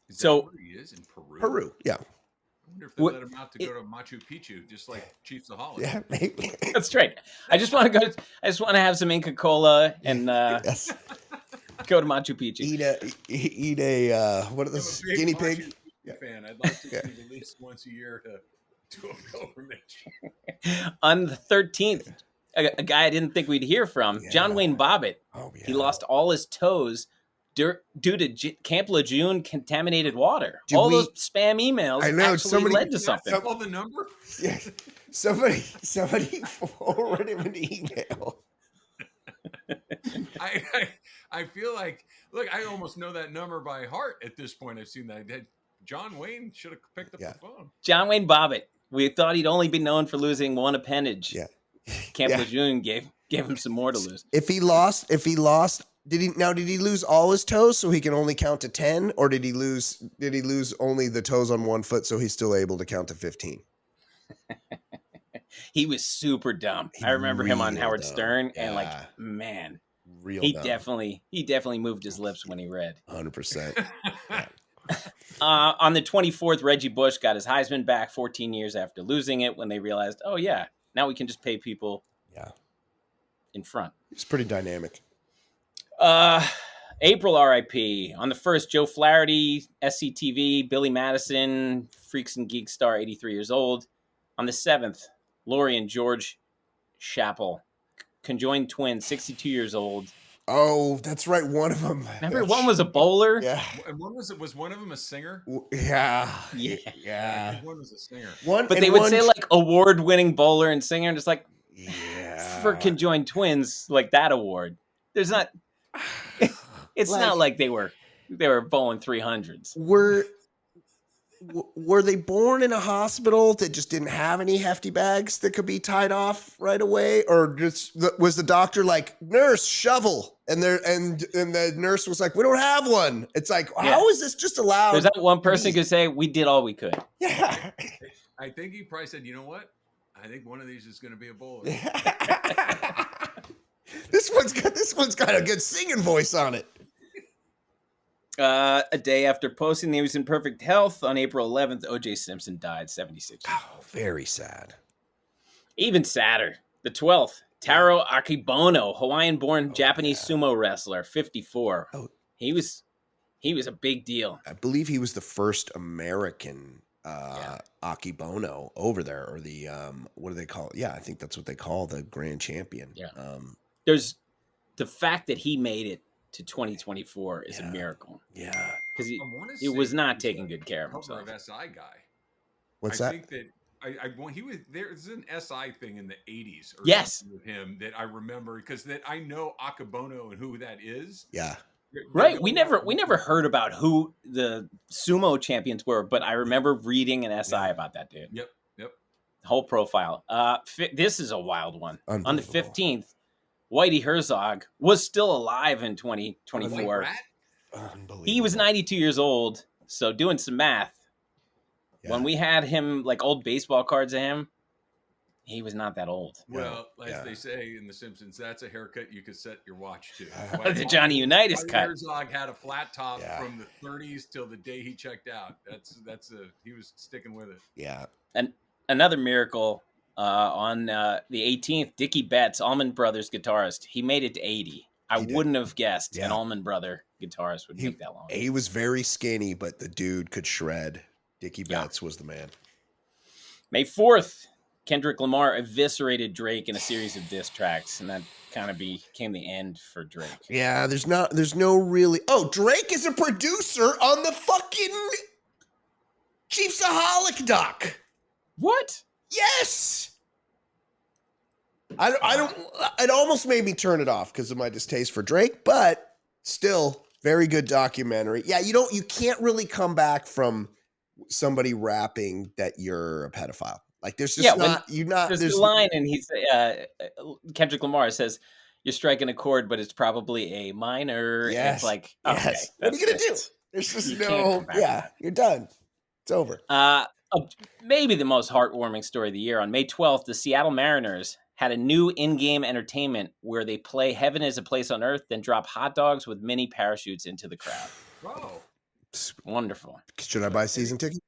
Is So- that where he is in Peru? Peru, yeah, I wonder if they What- let him out to go to Machu Picchu, just like Chiefs of Hollywood. yeah, maybe. That's right. I just want to have some Inca Cola and Yes. go to Machu Picchu. Eat a what are I'm those a big guinea Machu pig? Picchu Yeah. fan. I'd like to Yeah. see at least once a year to do a pilgrimage. On the 13th, a guy I didn't think we'd hear from, Yeah. John Wayne Bobbitt. Oh yeah. He lost all his toes due to Camp Lejeune contaminated water. Did all we- those spam emails I know, actually somebody- led to something. That's all the number? Yeah. Somebody forwarded him an email. I feel like, look, I almost know that number by heart at this point. I've seen that. John Wayne should have picked up Yeah. the phone. John Wayne Bobbitt. We thought he'd only be known for losing one appendage. Yeah. Camp Yeah. Lejeune gave him some more to lose. If he lost, did he lose all his toes so he can only count to 10, or did he lose only the toes on one foot so he's still able to count to 15? He was super dumb. He I remember him on real Howard dumb. Stern, and Yeah. man, Real he dumb. definitely moved his lips when he read. 100%. On the 24th, Reggie Bush got his Heisman back 14 years after losing it when they realized, oh yeah, now we can just pay people Yeah. in front. It's pretty dynamic. April RIP. On the 1st, Joe Flaherty, SCTV, Billy Madison, Freaks and Geek star, 83 years old. On the 7th, Lori and George Chappell, conjoined twins, 62 years old. Oh, that's right. One of them. Remember, one was a bowler. Yeah. And was one of them a singer? Yeah. Yeah. Yeah. One was a singer. One, But and they would one- say like award-winning bowler and singer, and just like yeah. for conjoined twins, like that award. There's not. It's not like they were bowling 300s. were they born in a hospital that just didn't have any hefty bags that could be tied off right away, or was the doctor like, nurse, shovel, and the nurse was like, we don't have one? It's like, how is this just allowed? There's that one person could say, we did all we could. Yeah. I think he probably said, you know what? I think one of these is going to be a bowler. This one's got a good singing voice on it. A day after posting that he was in perfect health, on April 11th, O.J. Simpson died, 76. Oh, very sad. Even sadder, the 12th, Taro Akibono, Hawaiian-born Japanese sumo wrestler, 54. Oh. He was a big deal. I believe he was the first American Akibono over there, or the what do they call it? Yeah, I think that's what they call the grand champion. Yeah. There's the fact that he made it to 2024 is a miracle. Yeah. Because he was not taking good care of Cover himself. of SI guy. What's I that? think that he was there's an SI thing in the 80s or something with him that I remember, because that I know Akibono and who that is. Yeah. Right. We never heard about who the sumo champions were, but I remember reading an SI about that dude. Yep. Whole profile. This is a wild one. On the 15th, Whitey Herzog was still alive in 2024. Unbelievable. He was 92 years old. So doing some math, when we had him, like old baseball cards of him, he was not that old. Well, as they say in The Simpsons, that's a haircut you could set your watch to. The Johnny Unitas cut. Herzog had a flat top from the 30s till the day he checked out. He was sticking with it. Yeah. And another miracle on the 18th, Dickie Betts, Allman Brothers guitarist, he made it to 80. I wouldn't have guessed an Allman Brother guitarist would make that long. He was very skinny, but the dude could shred. Dickie Betts was the man. May 4th, Kendrick Lamar eviscerated Drake in a series of diss tracks, and that kind of became the end for Drake. Yeah, there's no really. Oh, Drake is a producer on the fucking Chiefsaholic doc. What? Yes. I don't. It almost made me turn it off because of my distaste for Drake, but still, very good documentary. Yeah, you can't really come back from somebody rapping that you're a pedophile. Like there's just there's a line, and he's Kendrick Lamar says, "You're striking a chord, but it's probably a minor." Yes. It's like, okay, what are you gonna do? There's just you're done. It's over. Maybe the most heartwarming story of the year. On May 12th, the Seattle Mariners had a new in-game entertainment where they play Heaven is a Place on Earth, then drop hot dogs with mini parachutes into the crowd. Wow. Wonderful. Should I buy a season ticket?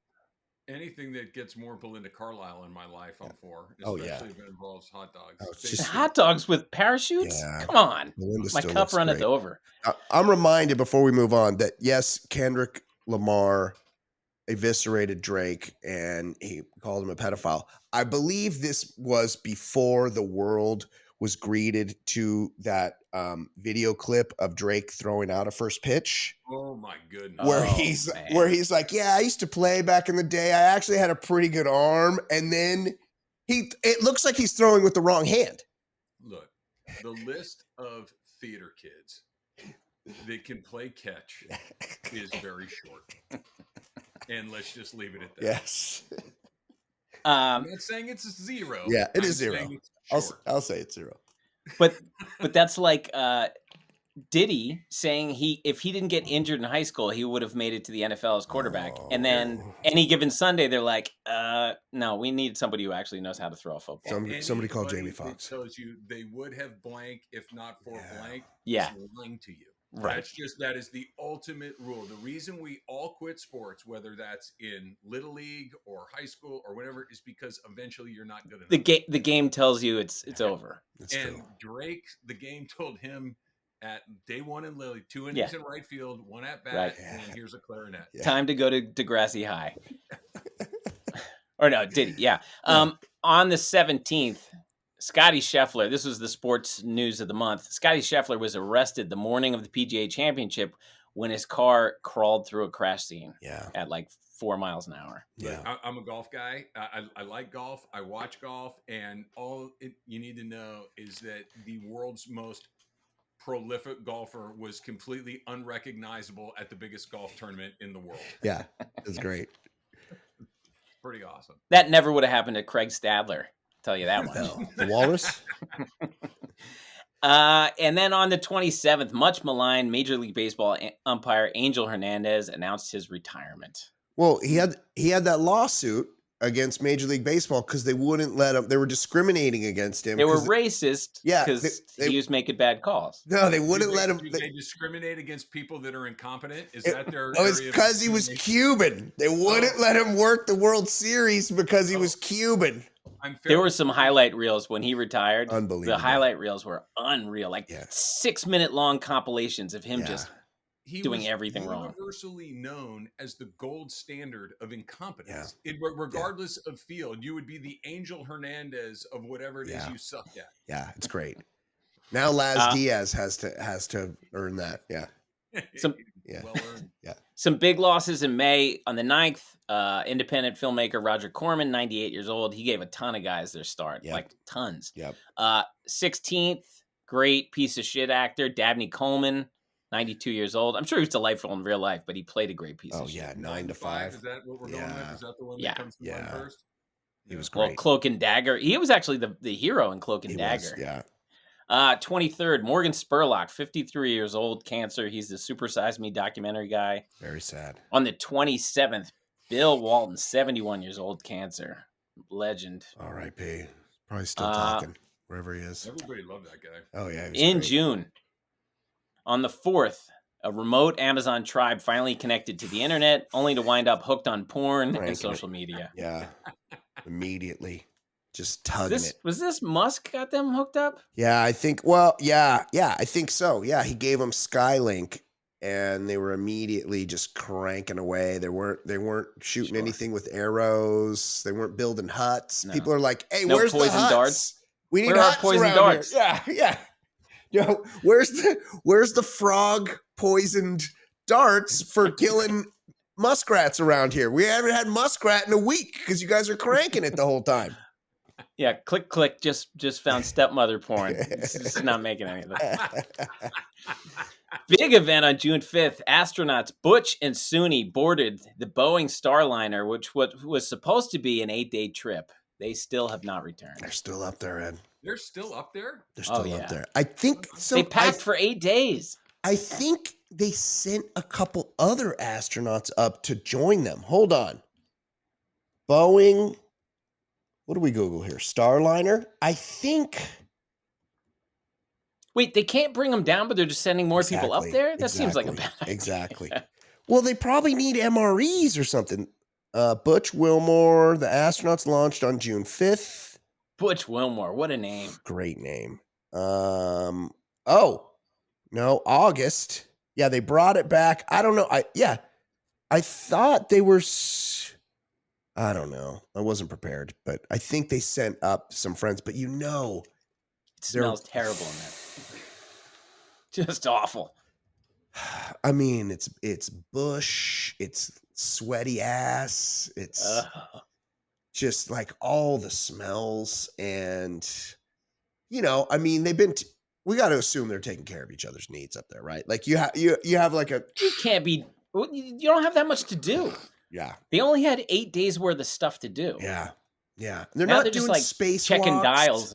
Anything that gets more Belinda Carlisle in my life, I'm for. Especially if it involves hot dogs. Hot dogs with parachutes? Yeah. Come on. Belinda my cup runneth over. I'm reminded before we move on that, yes, Kendrick Lamar eviscerated Drake and he called him a pedophile. I believe this was before the world was greeted to that video clip of Drake throwing out a first pitch. Oh my goodness. Where he's like, yeah, I used to play back in the day. I actually had a pretty good arm. And then it looks like he's throwing with the wrong hand. Look, the list of theater kids that can play catch is very short. And let's just leave it at that. Yes. I'm not saying it's 0. Yeah, it is 0. I'll say it's 0. But that's like Diddy saying if he didn't get injured in high school, he would have made it to the NFL as quarterback. And then any given Sunday, they're like, no, we need somebody who actually knows how to throw a football. Somebody called Jamie Foxx. Tells you they would have blank if not for blank. Yeah. Is lying to you. Right. That is the ultimate rule. The reason we all quit sports, whether that's in Little League or high school or whatever, is because eventually you're not good enough. The game tells you it's over. That's and true. Drake, the game told him at day 1 in Lily, 2 innings in right field, 1 at bat, and here's a clarinet. Yeah. Time to go to Degrassi High. Or no, Diddy, yeah. On the 17th, Scotty Scheffler, this was the sports news of the month. Scotty Scheffler was arrested the morning of the PGA Championship when his car crawled through a crash scene at like 4 miles an hour. Yeah, I'm a golf guy. I like golf. I watch golf. And you need to know is that the world's most prolific golfer was completely unrecognizable at the biggest golf tournament in the world. Yeah, that's great. pretty awesome. That never would have happened to Craig Stadler. I'll tell you that much. No. The Walrus? And then on the 27th, much maligned Major League Baseball umpire Angel Hernandez announced his retirement. Well, he had that lawsuit against Major League Baseball because they wouldn't let him. They were discriminating against him. They were racist Yeah, because he was making bad calls. No, they wouldn't let him. They discriminate against people that are incompetent? Is that their Oh, it's because he was Cuban. They wouldn't let him work the World Series because he was Cuban. There were some highlight reels when he retired. Unbelievable. The highlight reels were unreal. Like 6-minute long compilations of him just doing everything wrong. Universally known as the gold standard of incompetence. Regardless of field, you would be the Angel Hernandez of whatever it is you sucked at. Yeah, it's great. Now Laz Diaz has to earn that. Yeah. Well earned. Yeah. Some big losses in May. On the 9th, independent filmmaker Roger Corman, 98 years old. He gave a ton of guys their start, like tons. Yep. 16th, great piece of shit actor, Dabney Coleman, 92 years old. I'm sure he was delightful in real life, but he played a great piece of shit. Oh, yeah, 9 to 5. Is that what we're going with? Is that the one that comes to mind first? He was great. Well, Cloak and Dagger. He was actually the hero in Cloak and Dagger. Yeah. 23rd, Morgan Spurlock, 53 years old, cancer. He's the Super Size Me documentary guy. Very sad. On the 27th, Bill Walton, 71 years old, cancer. Legend. R.I.P. Probably still talking wherever he is. Everybody loved that guy. Oh, yeah. In June, on the 4th, a remote Amazon tribe finally connected to the internet, only to wind up hooked on porn and social media. Yeah. Immediately. Just tugging it. Was this Musk got them hooked up? Yeah, I think, I think so. Yeah, he gave them Skylink, and they were immediately just cranking away. They weren't shooting anything with arrows. They weren't building huts. No. People are like, "Hey, where's the huts? Darts? We need huts poison around darts. Here." Yeah. Yo, where's the frog poisoned darts for killing muskrats around here? We haven't had muskrat in a week because you guys are cranking it the whole time. Yeah, click, just found stepmother porn. It's not making any of that. Big event on June 5th. Astronauts Butch and Suni boarded the Boeing Starliner, which was supposed to be an 8-day trip. They still have not returned. They're still up there, Ed. They're still up there? They're still up there. I think so. They packed for 8 days. I think they sent a couple other astronauts up to join them. Hold on. Boeing... What do we Google here? Starliner? I think. Wait, they can't bring them down, but they're just sending more people up there? That seems like a bad idea. Exactly. Well, they probably need MREs or something. Butch Wilmore, the astronauts launched on June 5th. Butch Wilmore, what a name. Great name. August. Yeah, they brought it back. I don't know. I thought they were... I don't know. I wasn't prepared, but I think they sent up some friends. But it smells terrible in there. Just awful. I mean, it's bush. It's sweaty ass. It's just like all the smells, and I mean, we got to assume they're taking care of each other's needs up there, right? Like you have like a. You can't be. You don't have that much to do. Yeah. They only had 8 days worth of stuff to do. Yeah. Yeah. They're doing just like space checking walks. dials.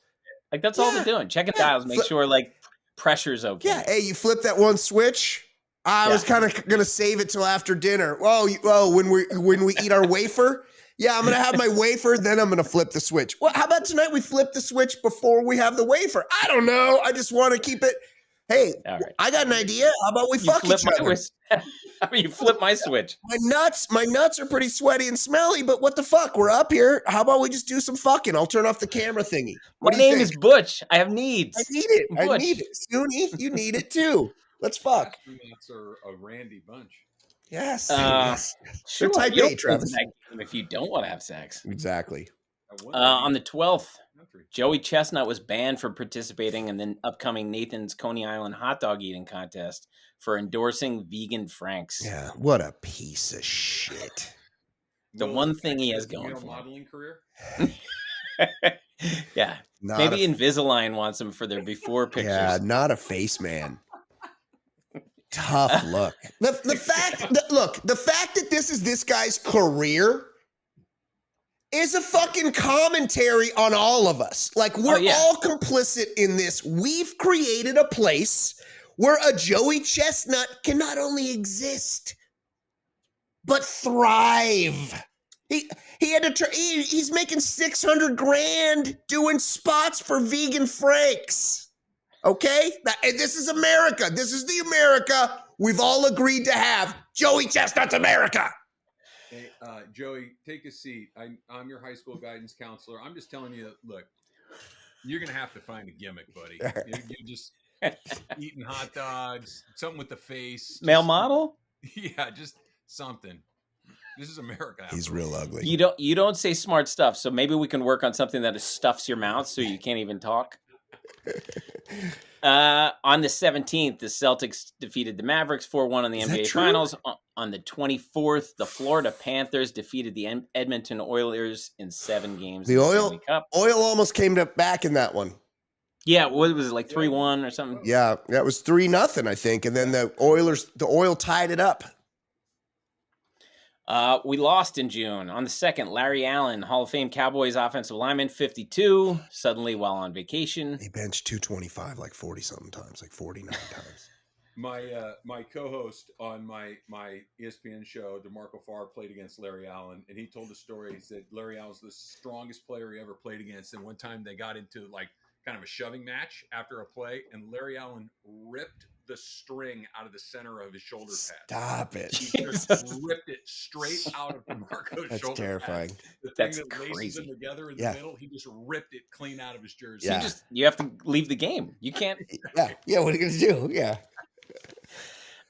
Like that's all they're doing. Checking dials, make sure like pressure's okay. Yeah. Hey, you flip that one switch. I was kind of going to save it till after dinner. When we eat our wafer. Yeah, I'm going to have my wafer, then I'm going to flip the switch. Well, how about tonight we flip the switch before we have the wafer? I don't know. I just want to keep it. Hey, I got an idea. How about we fuck each other? You flip my switch. My nuts are pretty sweaty and smelly, but what the fuck? We're up here. How about we just do some fucking? I'll turn off the camera thingy. My name is Butch. I have needs. I need it. Butch. I need it. Suni, you need it too. Let's fuck. Astronauts are a randy bunch. Yes. Sure. They're type A, Travis. If you don't want to have sex. Exactly. On the 12th, Joey Chestnut was banned from participating in the upcoming Nathan's Coney Island hot dog eating contest for endorsing vegan Franks. Yeah, what a piece of shit. The one thing he has going for him. Modeling career? Yeah. Maybe Invisalign wants him for their before pictures. Yeah, not a face man. Tough look. The fact that this is this guy's career, is a fucking commentary on all of us. Like, we're all complicit in this. We've created a place where a Joey Chestnut can not only exist, but thrive. He had to he's making $600,000 doing spots for vegan Franks. Okay? And this is America. This is the America we've all agreed to have. Joey Chestnut's America. Hey, Joey, take a seat. I'm your high school guidance counselor. I'm just telling you, look, you're going to have to find a gimmick, buddy. You're just eating hot dogs, something with the face. Male model? Yeah, just something. This is America. He's real ugly. You don't say smart stuff, so maybe we can work on something that stuffs your mouth so you can't even talk. On the 17th, the Celtics defeated the Mavericks 4-1 in the NBA Finals. On the 24th, the Florida Panthers defeated the Edmonton Oilers in 7 games. The Oil almost came back in that one. Yeah, what was it, like 3-1 or something? Yeah, that was 3-0, I think, and then the Oil tied it up. We lost in June. On the 2nd, Larry Allen, Hall of Fame Cowboys offensive lineman, 52, suddenly while on vacation. He benched 225 like 40-something times, like 49 times. My co-host on my ESPN show, DeMarco Farr, played against Larry Allen, and he told the story. He said Larry Allen's the strongest player he ever played against, and one time they got into like kind of a shoving match after a play, and Larry Allen ripped the string out of the center of his shoulder pad. Stop it. He just ripped it straight out of DeMarco's That's shoulder terrifying. pad. The That's thing that laces crazy. them together in the middle, he just ripped it clean out of his jersey. Yeah. You have to leave the game. You can't. Yeah, what are you going to do? Yeah.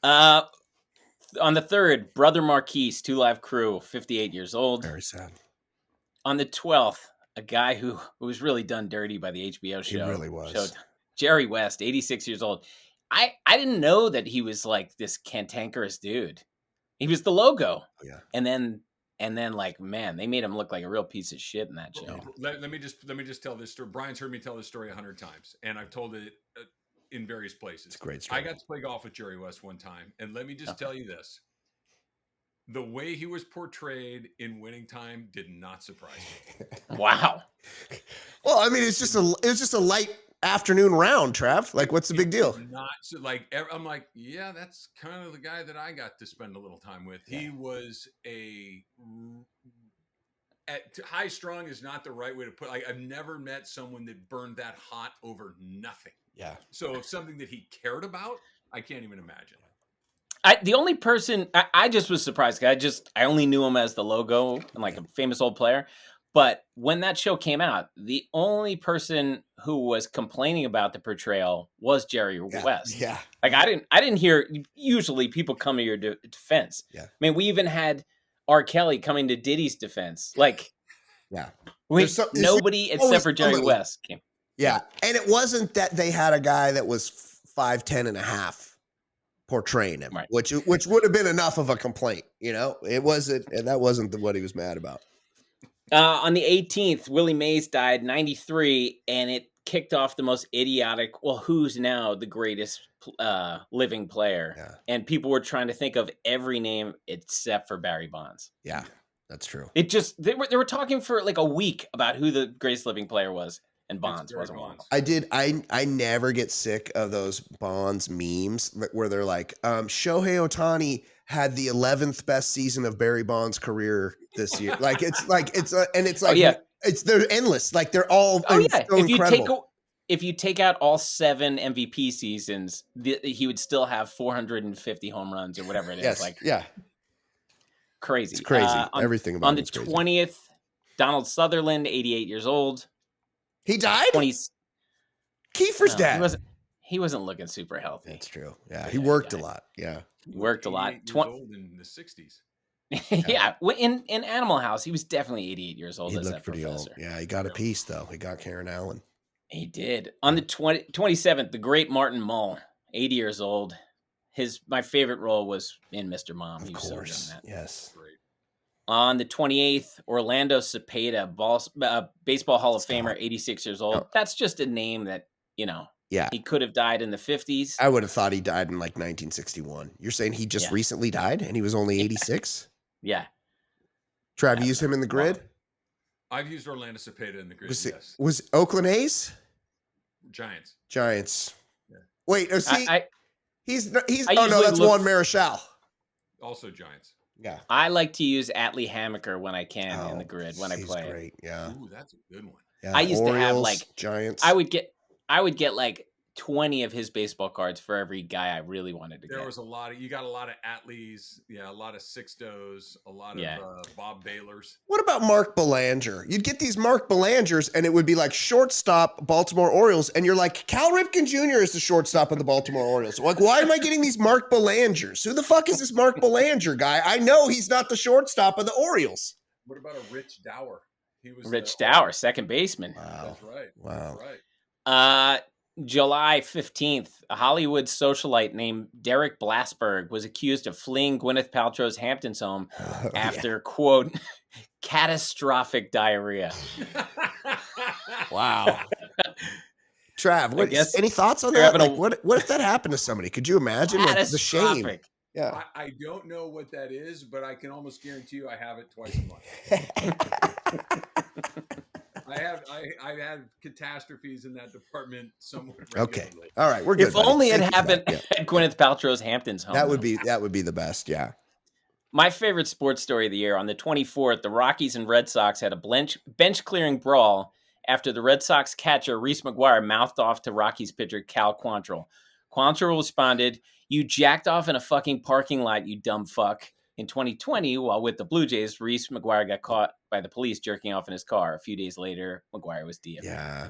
On the 3rd, Brother Marquise, 2 Live Crew, 58 years old. Very sad. On the 12th, a guy who was really done dirty by the HBO show. He really was. Jerry West, 86 years old. I didn't know that he was like this cantankerous dude. He was the logo. Oh, yeah. And then like, man, they made him look like a real piece of shit in that show. Let me just tell this story. Brian's heard me tell this story 100 times, and I've told it in various places. It's a great story. I got to play golf with Jerry West one time, and let me just tell you this. The way he was portrayed in Winning Time did not surprise me. Wow. Well, I mean, it was just a light afternoon round, Trav. Like, what's the big deal? Not so, like, I'm like, yeah, that's kind of the guy that I got to spend a little time with. Yeah. He was high strung is not the right way to put. Like, I've never met someone that burned that hot over nothing. Yeah. So if something that he cared about, I can't even imagine. The only person I just was surprised. I only knew him as the logo and like a famous old player. But when that show came out, the only person who was complaining about the portrayal was Jerry West. Yeah. Like I didn't hear. Usually people come to your defense. Yeah. I mean, we even had R. Kelly coming to Diddy's defense. Like, yeah. Nobody except for Jerry West came. Yeah. And it wasn't that they had a guy that was 5'10" and a half portraying him, right, which would have been enough of a complaint. You know, it wasn't, and that wasn't what he was mad about. On the 18th, Willie Mays died, 93, and it kicked off the most idiotic, well, who's now the greatest living player? Yeah. And people were trying to think of every name except for Barry Bonds. Yeah, that's true. It just, they were talking for like a week about who the greatest living player was, and Bonds wasn't one. I never get sick of those Bonds memes where they're like, Shohei Ohtani had the 11th best season of Barry Bonds' career this year. They're endless. Like they're all so incredible. If you take out all 7 MVP seasons, he would still have 450 home runs or whatever it is. Yes, like, yeah, crazy. It's crazy. Everything about on the 20th, Donald Sutherland, 88 years old. He died. Kiefer's dad. He wasn't looking super healthy. That's true. Yeah, he worked a lot. Yeah, he worked a lot. Old in the 60s. Yeah, in Animal House, he was definitely 88 years old. He as looked that pretty professor. old. Yeah, he got a piece though. He got Karen Allen. He did. On the 27th, the great Martin Mull, 80 years old. My favorite role was in Mr. Mom. Of course. So yes. Great. On the 28th, Orlando Cepeda, Baseball Hall of Famer, 86 years old. Oh. That's just a name that, yeah, he could have died in the 50s. I would have thought he died in like 1961. You're saying he just recently died and he was only 86? Yeah. Trav, you use him in the grid? I've used Orlando Cepeda in the grid. Yes. Was Oakland A's? Giants. Giants. Yeah. Wait, see, he's. Oh no, that's Juan Marichal. Also Giants. Yeah. I like to use Atlee Hammaker when I can in the grid when I play. Great. Yeah. Ooh, that's a good one. Yeah. I used to have like Giants. I would get like 20 of his baseball cards for every guy I really wanted to get. There was you got a lot of Atlees, a lot of Sixtos, a lot of Bob Baylors. What about Mark Belanger? You'd get these Mark Belangers and it would be like shortstop Baltimore Orioles. And you're like, Cal Ripken Jr. is the shortstop of the Baltimore Orioles. Like, why am I getting these Mark Belangers? Who the fuck is this Mark Belanger guy? I know he's not the shortstop of the Orioles. What about a Rich Dower? He was Rich Dower, second baseman. Wow. That's right. Wow. That's right. July 15th, a Hollywood socialite named Derek Blasberg was accused of fleeing Gwyneth Paltrow's Hamptons home after, quote, catastrophic diarrhea. Wow. Trav, any thoughts on that? Like, what if that happened to somebody? Could you imagine the shame? Yeah. I don't know what that is, but I can almost guarantee you I have it twice a month. I've had catastrophes in that department somewhat regularly. Okay. All right. We're good. If only it happened at Gwyneth Paltrow's Hamptons home. That would be the best. Yeah. My favorite sports story of the year, on the 24th, the Rockies and Red Sox had a bench clearing brawl after the Red Sox catcher Reese McGuire mouthed off to Rockies pitcher Cal Quantrill. Quantrill responded, "You jacked off in a fucking parking lot, you dumb fuck." In 2020, while with the Blue Jays, Reese McGuire got caught by the police jerking off in his car. A few days later, McGuire was DFA'd. Yeah,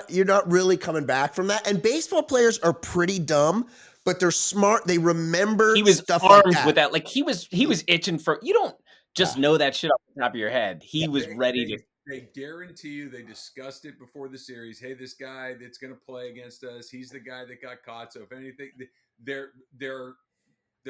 you're not really coming back from that. And baseball players are pretty dumb, but they're smart. They remember he was stuff armed like that. with that. Like he was itching for. You don't just know that shit off the top of your head. He was ready to. They guarantee you they discussed it before the series. Hey, this guy that's going to play against us, he's the guy that got caught. So if anything, they're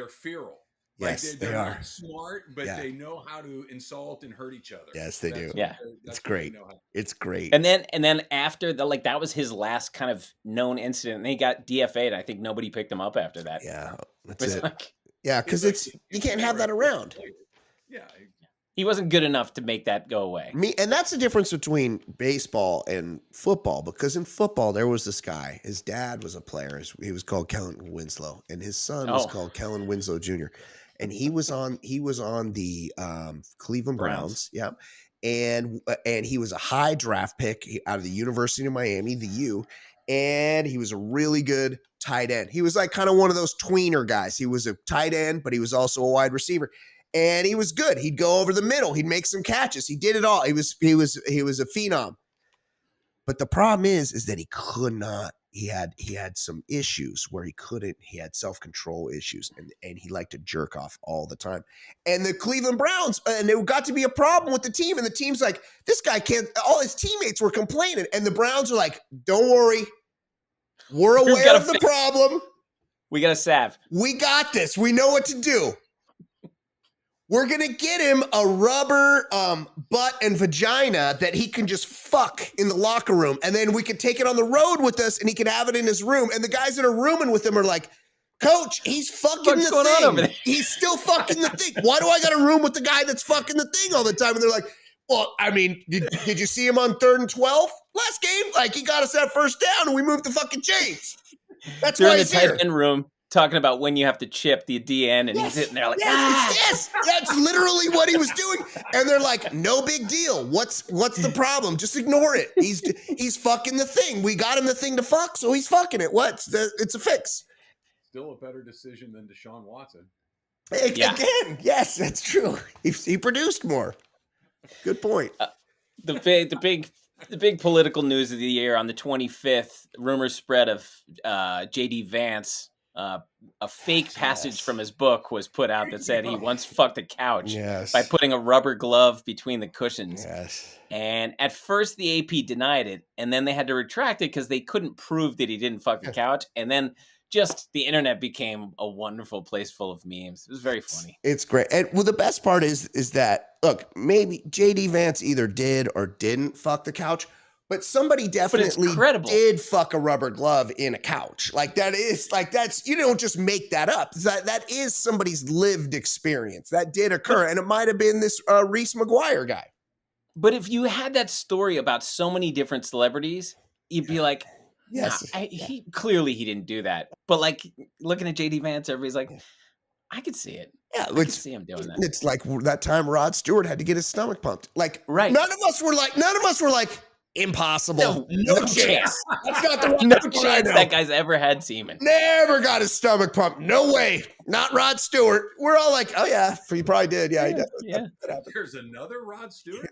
feral. Yes, they're they are not smart, but they know how to insult and hurt each other. Yes, they do. Yeah, it's great. It's great. And then after that was his last kind of known incident. And he got DFA'd. I think nobody picked him up after that. Yeah, that's it. Like, yeah, because you can't have that around. Yeah. He wasn't good enough to make that go away. And that's the difference between baseball and football, because in football, there was this guy. His dad was a player. He was called Kellen Winslow, and his son was called Kellen Winslow Jr. And he was on the Cleveland Browns. Yeah. And he was a high draft pick out of the University of Miami, the U. And he was a really good tight end. He was like kind of one of those tweener guys. He was a tight end, but he was also a wide receiver. And he was good. He'd go over the middle. He'd make some catches. He did it all. He was a phenom. But the problem is that he could not. He had some issues where he had self-control issues, and he liked to jerk off all the time. And the Cleveland Browns, and it got to be a problem with the team. And the team's like, this guy can't. All his teammates were complaining, and the Browns are like, don't worry, we're aware of the problem. We got a salve. We got this. We know what to do. We're going to get him a rubber butt and vagina that he can just fuck in the locker room. And then we can take it on the road with us and he can have it in his room. And the guys that are rooming with him are like, Coach, he's fucking the thing. He's still fucking the thing. Why do I got to room with the guy that's fucking the thing all the time? And they're like, well, I mean, did you see him on 3rd and 12 last game? Like, he got us that first down and we moved the fucking chains. That's why he's here. They're in the tight end room, talking about when you have to chip the DN, and he's sitting there like, yes, that's literally what he was doing. And they're like, no big deal. What's the problem? Just ignore it. He's fucking the thing. We got him the thing to fuck, so he's fucking it. It's a fix. Still a better decision than Deshaun Watson. Again, yes, that's true. He produced more. Good point. The big political news of the year on the 25th, rumors spread of J.D. Vance. A fake passage from his book was put out that said he once fucked a couch by putting a rubber glove between the cushions. Yes. And at first the AP denied it, and then they had to retract it because they couldn't prove that he didn't fuck the couch. And then just the internet became a wonderful place full of memes. It was very funny. It's great. And the best part is that, look, maybe JD Vance either did or didn't fuck the couch, but somebody definitely did fuck a rubber glove in a couch. That's you don't just make that up. That is somebody's lived experience. That did occur. And it might have been this Reese McGuire guy. But if you had that story about so many different celebrities, you'd be like, Yes. he clearly he didn't do that. But like looking at JD Vance, everybody's like, I could see it. Yeah, I could see him doing that. It's like that time Rod Stewart had to get his stomach pumped. Like, Right. none of us were like, impossible. No chance. That's not the No chance that guy's ever had semen. Never got his stomach pumped. No way. Not Rod Stewart. We're all like, oh yeah, he probably did. Yeah, he did. Yeah. There's another Rod Stewart.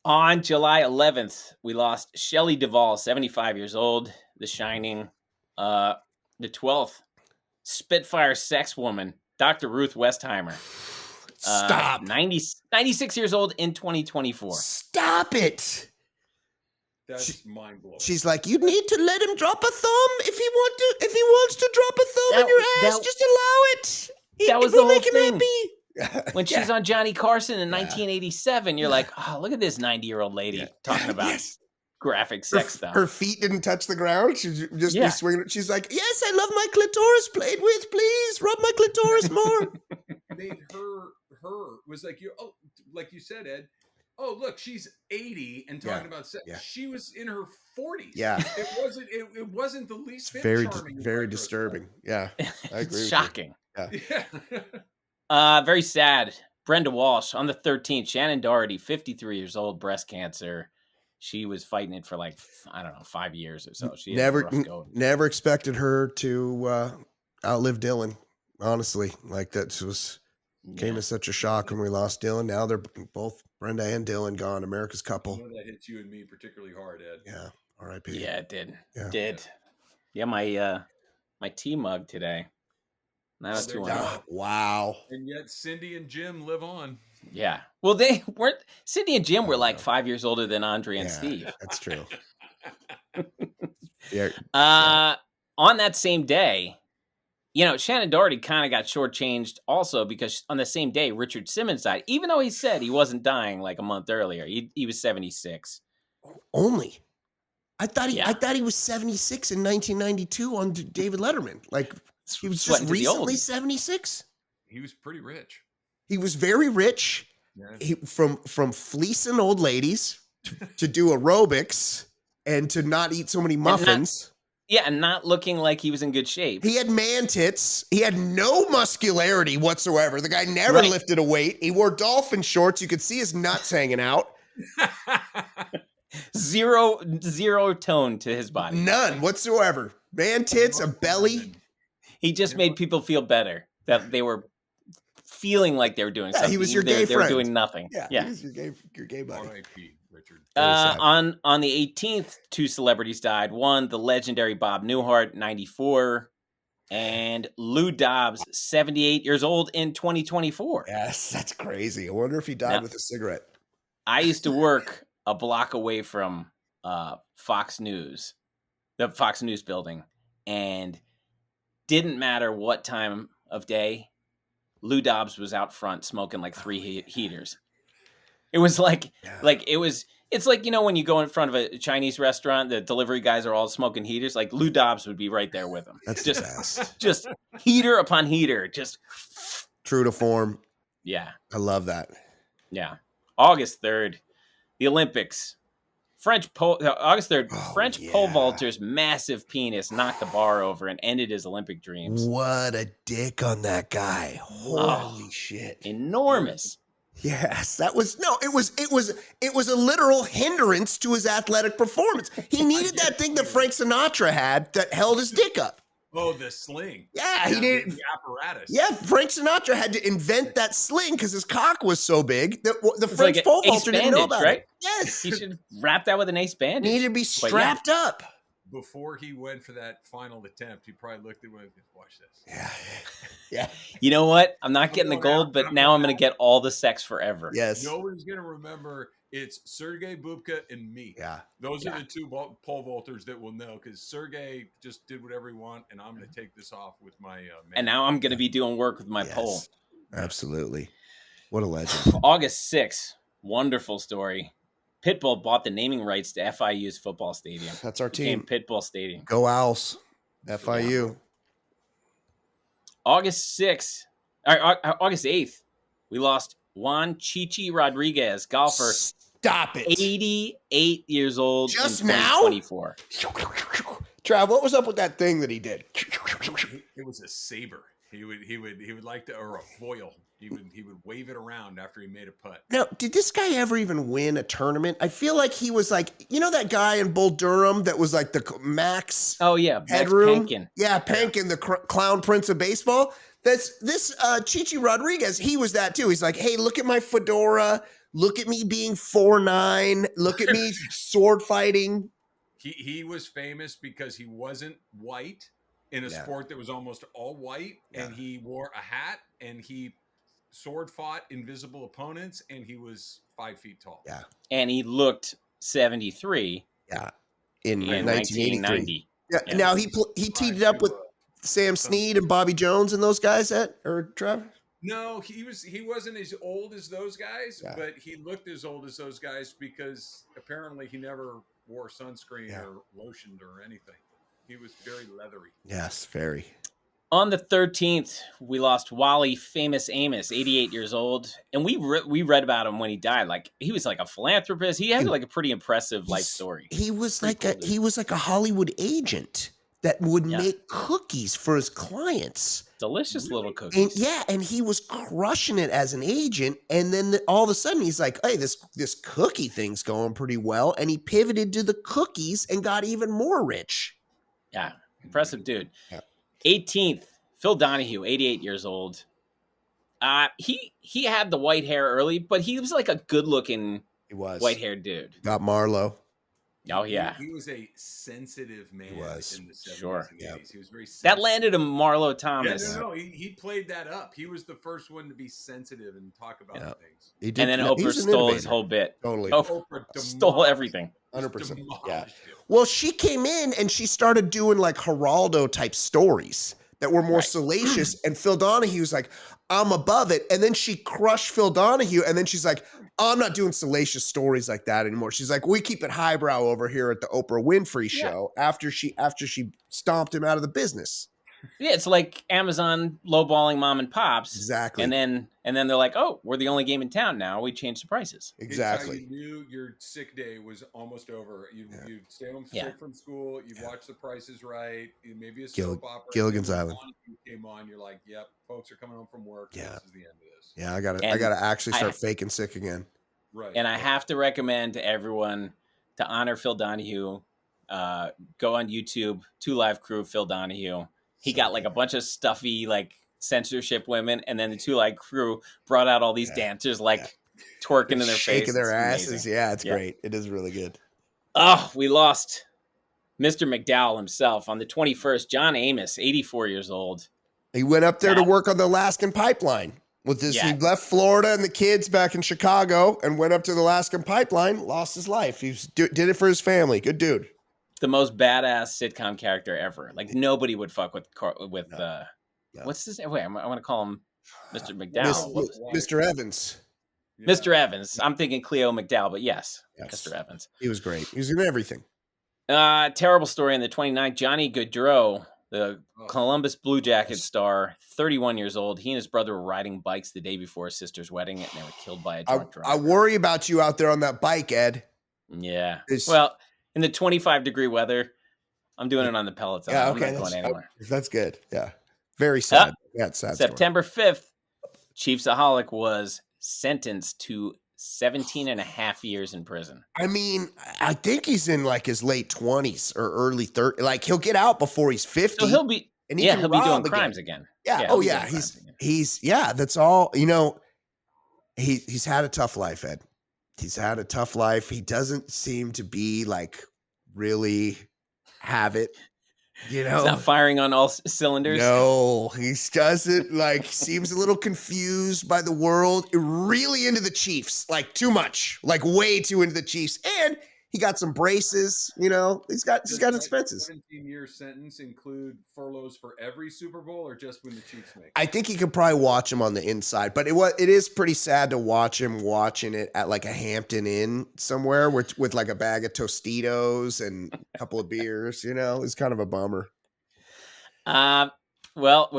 On July 11th, we lost Shelley Duvall, 75 years old, The Shining. The 12th, Spitfire sex woman, Dr. Ruth Westheimer. Stop. 96 years old in 2024. Stop it. That's mind blowing. She's like, you need to let him drop a thumb if he wants to drop a thumb in your ass. Just allow it. That was it will the whole make him thing. Happy. When she's on Johnny Carson in 1987, you're like, oh, look at this 90-year-old lady talking about graphic sex stuff. Her feet didn't touch the ground. She'd just be swinging. She's like, yes, I love my clitoris played with. Please rub my clitoris more. Made her was like like you said, Ed. Oh, look, she's 80 and talking about sex. Yeah. She was in her 40s. Yeah, it wasn't the least bit charming. Very disturbing. Yeah, I agree. It's shocking. Yeah. Very sad. Brenda Walsh on the 13th. Shannon Doherty, 53 years old, breast cancer. She was fighting it for 5 years or so. She never expected her to outlive Dylan. Honestly, that came as such a shock when we lost Dylan. Now they're both Brenda and Dylan gone. America's couple. That hits you and me particularly hard, Ed. Yeah. R.I.P. Yeah, it did. Yeah. Did. Yeah, my tea mug today. Not too Wow. And yet Cindy and Jim live on. Yeah. Well, they weren't. Cindy and Jim were 5 years older than Andre and Steve. That's true. On that same day, Shannon Doherty kind of got shortchanged also because on the same day, Richard Simmons died. Even though he said he wasn't dying like a month earlier, he was 76. Only. I thought he was 76 in 1992 on David Letterman. He was just recently 76. He was pretty rich. He was very rich. Yeah. From fleecing old ladies to do aerobics and to not eat so many muffins. And not looking like he was in good shape. He had man tits. He had no muscularity whatsoever. The guy never lifted a weight. He wore dolphin shorts. You could see his nuts hanging out. Zero tone to his body. None whatsoever. Man tits, a belly. He just made people feel better that they were feeling like they were doing something. He was your gay friend. They were doing nothing. Yeah. He was your gay buddy. R.I.P. Richard. On the 18th, two celebrities died. One, the legendary Bob Newhart, 94, and Lou Dobbs, 78 years old in 2024. Yes, that's crazy. I wonder if he died with a cigarette. I used to work a block away from Fox News, the Fox News building, and didn't matter what time of day, Lou Dobbs was out front smoking 3 heaters. It was it's like, when you go in front of a Chinese restaurant, the delivery guys are all smoking heaters. Lou Dobbs would be right there with them. That's just heater upon heater. Just true to form. Yeah. I love that. Yeah. August 3rd, the Olympics. August 3rd, French pole vaulter's massive penis knocked the bar over and ended his Olympic dreams. What a dick on that guy. Holy shit. Enormous. Yes, it was a literal hindrance to his athletic performance. He needed that thing that Frank Sinatra had that held his dick up. Oh, the sling. Yeah, he needed the apparatus. Yeah, Frank Sinatra had to invent that sling because his cock was so big that the French pole vaulter didn't know about it. Yes, he should wrap that with an ace bandage. Needed to be strapped up. Before he went for that final attempt, he probably looked at him and watch this. Yeah. You know what? I'm not getting the gold, but now I'm going to get all the sex forever. Yes. Nobody's going to remember. It's Sergei Bubka and me. Yeah. Those are the two pole vaulters that will know because Sergei just did whatever he wanted, and I'm going to take this off with my man. And now I'm going to be doing work with my pole. Absolutely. What a legend. August 6th. Wonderful story. Pitbull bought the naming rights to FIU's football stadium. That's our team. Pitbull Stadium. Go Owls. FIU. August 6th. August 8th. We lost Juan Chichi Rodriguez, golfer, Stop it. 88 years old Just in now? 2024. Trav, what was up with that thing that he did? It was a saber. He would like to, or a foil. He would wave it around after he made a putt. Now, did this guy ever even win a tournament? I feel like he was like, you know, that guy in Bull Durham that was like the Max Oh yeah, Max Headroom? Pankin. Yeah, Pankin, the clown prince of baseball. This Chichi Rodriguez, he was that too. He's like, hey, look at my fedora. Look at me being 4'9". Look at me sword fighting. He was famous because he wasn't white in a sport that was almost all white, and he wore a hat, and he sword fought invisible opponents, and he was 5 feet tall. Yeah. And he looked 73. Yeah. In 1990. Yeah. Now he teamed it up with Sam Snead and Bobby Jones and those guys Trav? No, he wasn't as old as those guys, but he looked as old as those guys because apparently he never wore sunscreen or lotioned or anything. He was very leathery. Yes, very. On the 13th, we lost Wally Famous Amos, 88 years old, and we read about him when he died. Like he was like a philanthropist. He had like a pretty impressive life story. He was like a Hollywood agent that would make cookies for his clients. Delicious little cookies. And he was crushing it as an agent. And then all of a sudden he's like, hey, this cookie thing's going pretty well. And he pivoted to the cookies and got even more rich. Yeah, impressive dude. Yeah. 18th, Phil Donahue, 88 years old. He had the white hair early, but he was like a good-looking white-haired dude. Got Marlowe. Oh, yeah. He was a sensitive man in the 70s and 80s. He was very sensitive. That landed him Marlo Thomas. Yeah, no. He played that up. He was the first one to be sensitive and talk about things. And then Oprah stole his whole bit. Totally. Oprah stole everything. 100%. Yeah. Well, she came in and she started doing like Geraldo type stories that were more salacious. And Phil Donahue was like, I'm above it. And then she crushed Phil Donahue. And then she's like, I'm not doing salacious stories like that anymore. She's like, we keep it highbrow over here at the Oprah Winfrey show after she stomped him out of the business. Yeah, it's like Amazon lowballing mom and pops. Exactly. And then they're like, oh, we're the only game in town now. We changed the prices. Exactly. You knew your sick day was almost over. You'd stay home sick from school. You'd watch The Price is Right. Maybe a soap opera. Gilligan's Island came on. You're like, yep, folks are coming home from work. Yeah. This is the end of this. Yeah, I gotta actually start faking sick again. Right. And I have to recommend to everyone to honor Phil Donahue. Go on YouTube, 2 Live Crew, Phil Donahue. He got like a bunch of stuffy like censorship women, and then the 2 Live Crew brought out all these dancers like twerking in their shaking face. their asses. Yeah, it's great. It is really good. Oh, we lost Mr. McDowell himself on the 21st. John Amos, 84 years old. He went up there to work on the Alaskan pipeline. With this, he left Florida and the kids back in Chicago and went up to the Alaskan pipeline. Lost his life. He did it for his family. Good dude. The most badass sitcom character ever. Like nobody would fuck with what's his name? Wait, I want to call him Mr. McDowell. Mr. Evans. Yeah. Mr. Evans. I'm thinking Cleo McDowell, but yes, Mr. Evans. He was great. He was in everything. Terrible story on the 29th. Johnny Gaudreau, the Columbus Blue Jackets star, 31 years old. He and his brother were riding bikes the day before his sister's wedding, and they were killed by a drunk driver. I worry about you out there on that bike, Ed. Yeah. Well, in the 25-degree weather, I'm doing it on the Peloton. Yeah, okay. I'm not going anywhere. That's good. Yeah. Very sad. It's sad. September 5th, Chiefsaholic was sentenced to 17 and a half years in prison. I mean, I think he's in like his late 20s or early 30s. Like he'll get out before he's 50. So he'll be doing crimes again. Yeah. That's all. You know, he's had a tough life, Ed. He's had a tough life. He doesn't seem to be like really have it. You know, he's not firing on all cylinders. No, he doesn't. Like, seems a little confused by the world. Really into the Chiefs, like too much, like way too into the Chiefs. And he got some braces. You know, he's got expenses. 17-year sentence include furloughs for every Super Bowl or just when the Chiefs make it? I think he could probably watch him on the inside, but it is pretty sad to watch him watching it at like a Hampton Inn somewhere with like a bag of Tostitos and a couple of beers. You know, it's kind of a bummer. Well,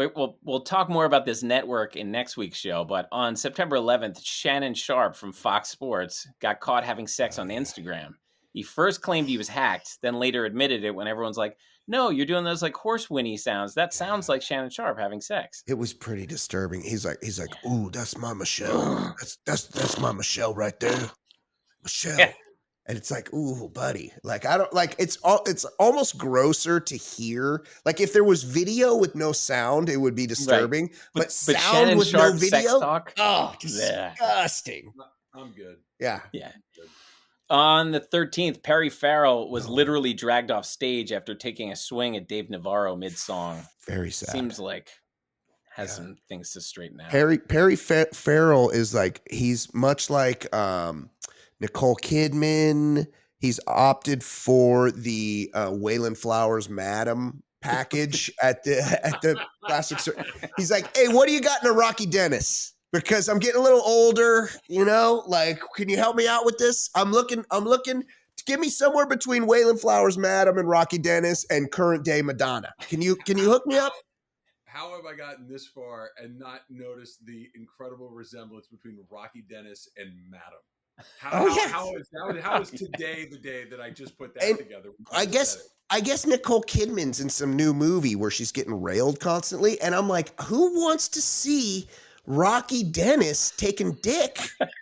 we'll talk more about this network in next week's show, but on September 11th, Shannon Sharp from Fox Sports got caught having sex on Instagram. He first claimed he was hacked, then later admitted it when everyone's like, "No, you're doing those like horse whinny sounds. That sounds like Shannon Sharp having sex." It was pretty disturbing. He's like, "Ooh, that's my Michelle. That's my Michelle right there, Michelle." Yeah. And it's like, ooh, buddy. Like, I don't like it's almost grosser to hear. Like, if there was video with no sound, it would be disturbing. But sound Shannon with Sharp no sex video, talk? oh, Yeah. disgusting. I'm good. Yeah. Yeah. On the 13th, Perry Farrell was literally dragged off stage after taking a swing at Dave Navarro mid-song. Very sad. Seems like has some things to straighten out. Perry Farrell is like, he's much like Nicole Kidman. He's opted for the Waylon Flowers Madam package at the plastic surgery. He's like, "Hey, what do you got in a Rocky Dennis? Because I'm getting a little older, you know, like, can you help me out with this? I'm looking to give me somewhere between Waylon Flowers Madam and Rocky Dennis and current day Madonna. Can you hook me up?" How have I gotten this far and not noticed the incredible resemblance between Rocky Dennis and Madam? How is today the day that I just put that together? I guess Nicole Kidman's in some new movie where she's getting railed constantly, and I'm like, who wants to see Rocky Dennis taking dick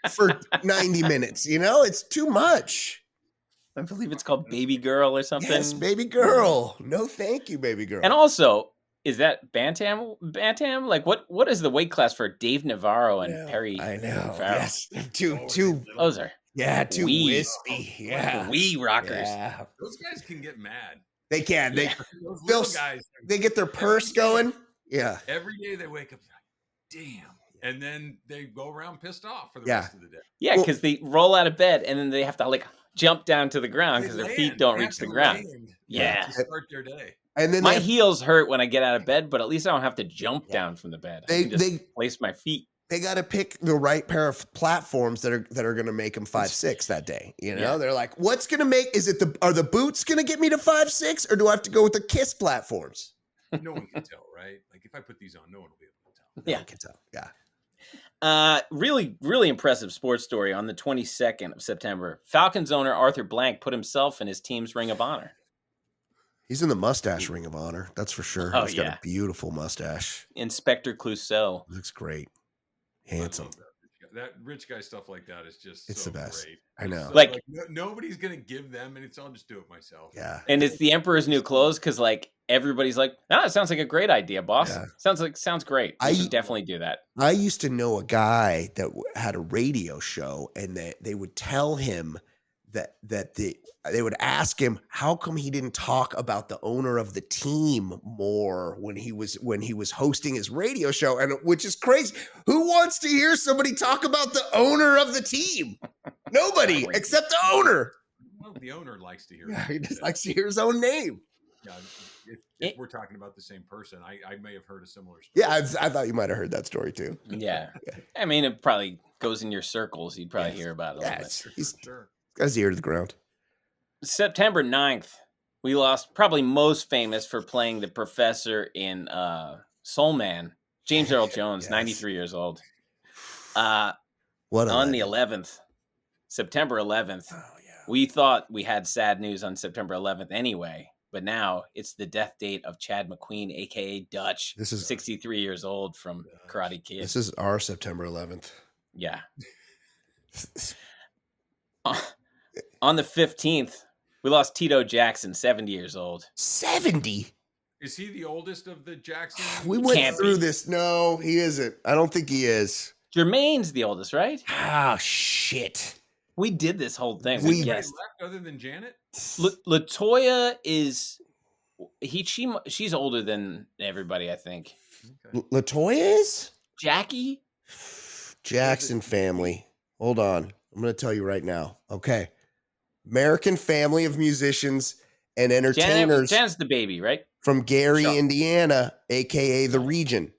for 90 minutes? You know, it's too much. I believe it's called Baby Girl or something. Yes, Baby Girl. No, thank you, Baby Girl. And also, is that Bantam? Like, what is the weight class for Dave Navarro and Perry? I know. Farrell? Yes, two. Those are too wispy. Yeah, wee rockers. Yeah. Those guys can get mad. They can. Yeah. Those little guys. They get their purse going. Yeah. Every day they wake up, like, damn. And then they go around pissed off for the rest of the day. Yeah, because they roll out of bed and then they have to like jump down to the ground because their feet don't reach the ground. Yeah. To start their day. And then my heels hurt when I get out of bed, but at least I don't have to jump down from the bed. I can just place my feet. They got to pick the right pair of platforms that are going to make them 5'6" that day. You know, they're like, what's going to make? Are the boots going to get me to 5'6", or do I have to go with the Kiss platforms? No one can tell, right? Like, if I put these on, no one will be able to tell. No one can tell. Yeah. Really, really impressive sports story on the 22nd of September. Falcons owner Arthur Blank put himself in his team's Ring of Honor. He's in the mustache Ring of Honor. That's for sure. Oh, He's got a beautiful mustache. Inspector Clouseau. Looks great. Handsome. That rich guy stuff like that is just it's so the best. Great. I know. Like nobody's gonna give them, and I'll just do it myself. Yeah. And it's the Emperor's New Clothes because like everybody's like, it sounds like a great idea, boss. Yeah. Sounds great. I should definitely do that. I used to know a guy that had a radio show, and they would tell him that they would ask him how come he didn't talk about the owner of the team more when he was hosting his radio show, and which is crazy. Who wants to hear somebody talk about the owner of the team? Nobody except the owner. Well, the owner likes to hear. Yeah, he just likes to hear his own name. Yeah, if we're talking about the same person, I may have heard a similar story. Yeah, I thought you might have heard that story too. Yeah. I mean, it probably goes in your circles. You'd probably hear about it a little bit. He's got his ear to the ground. September 9th, we lost probably most famous for playing the professor in Soul Man, James Earl Jones, 93 years old. On the 11th, September 11th, we thought we had sad news on September 11th anyway, but now it's the death date of Chad McQueen, a.k.a. Dutch. This is 63 years old from Karate Kid. This is our September 11th. Yeah. On the 15th, we lost Tito Jackson, 70 years old. 70? Is he the oldest of the Jackson? We went through this. No, he isn't. I don't think he is. Jermaine's the oldest, right? Oh, shit. We did this whole thing. We guessed. Left other than Janet? LaToya is... She's older than everybody, I think. Okay. LaToya is? Jackie? Jackson family. Hold on. I'm going to tell you right now. Okay. American family of musicians and entertainers. Janet's the baby, right? From Gary, Indiana, a.k.a. the region.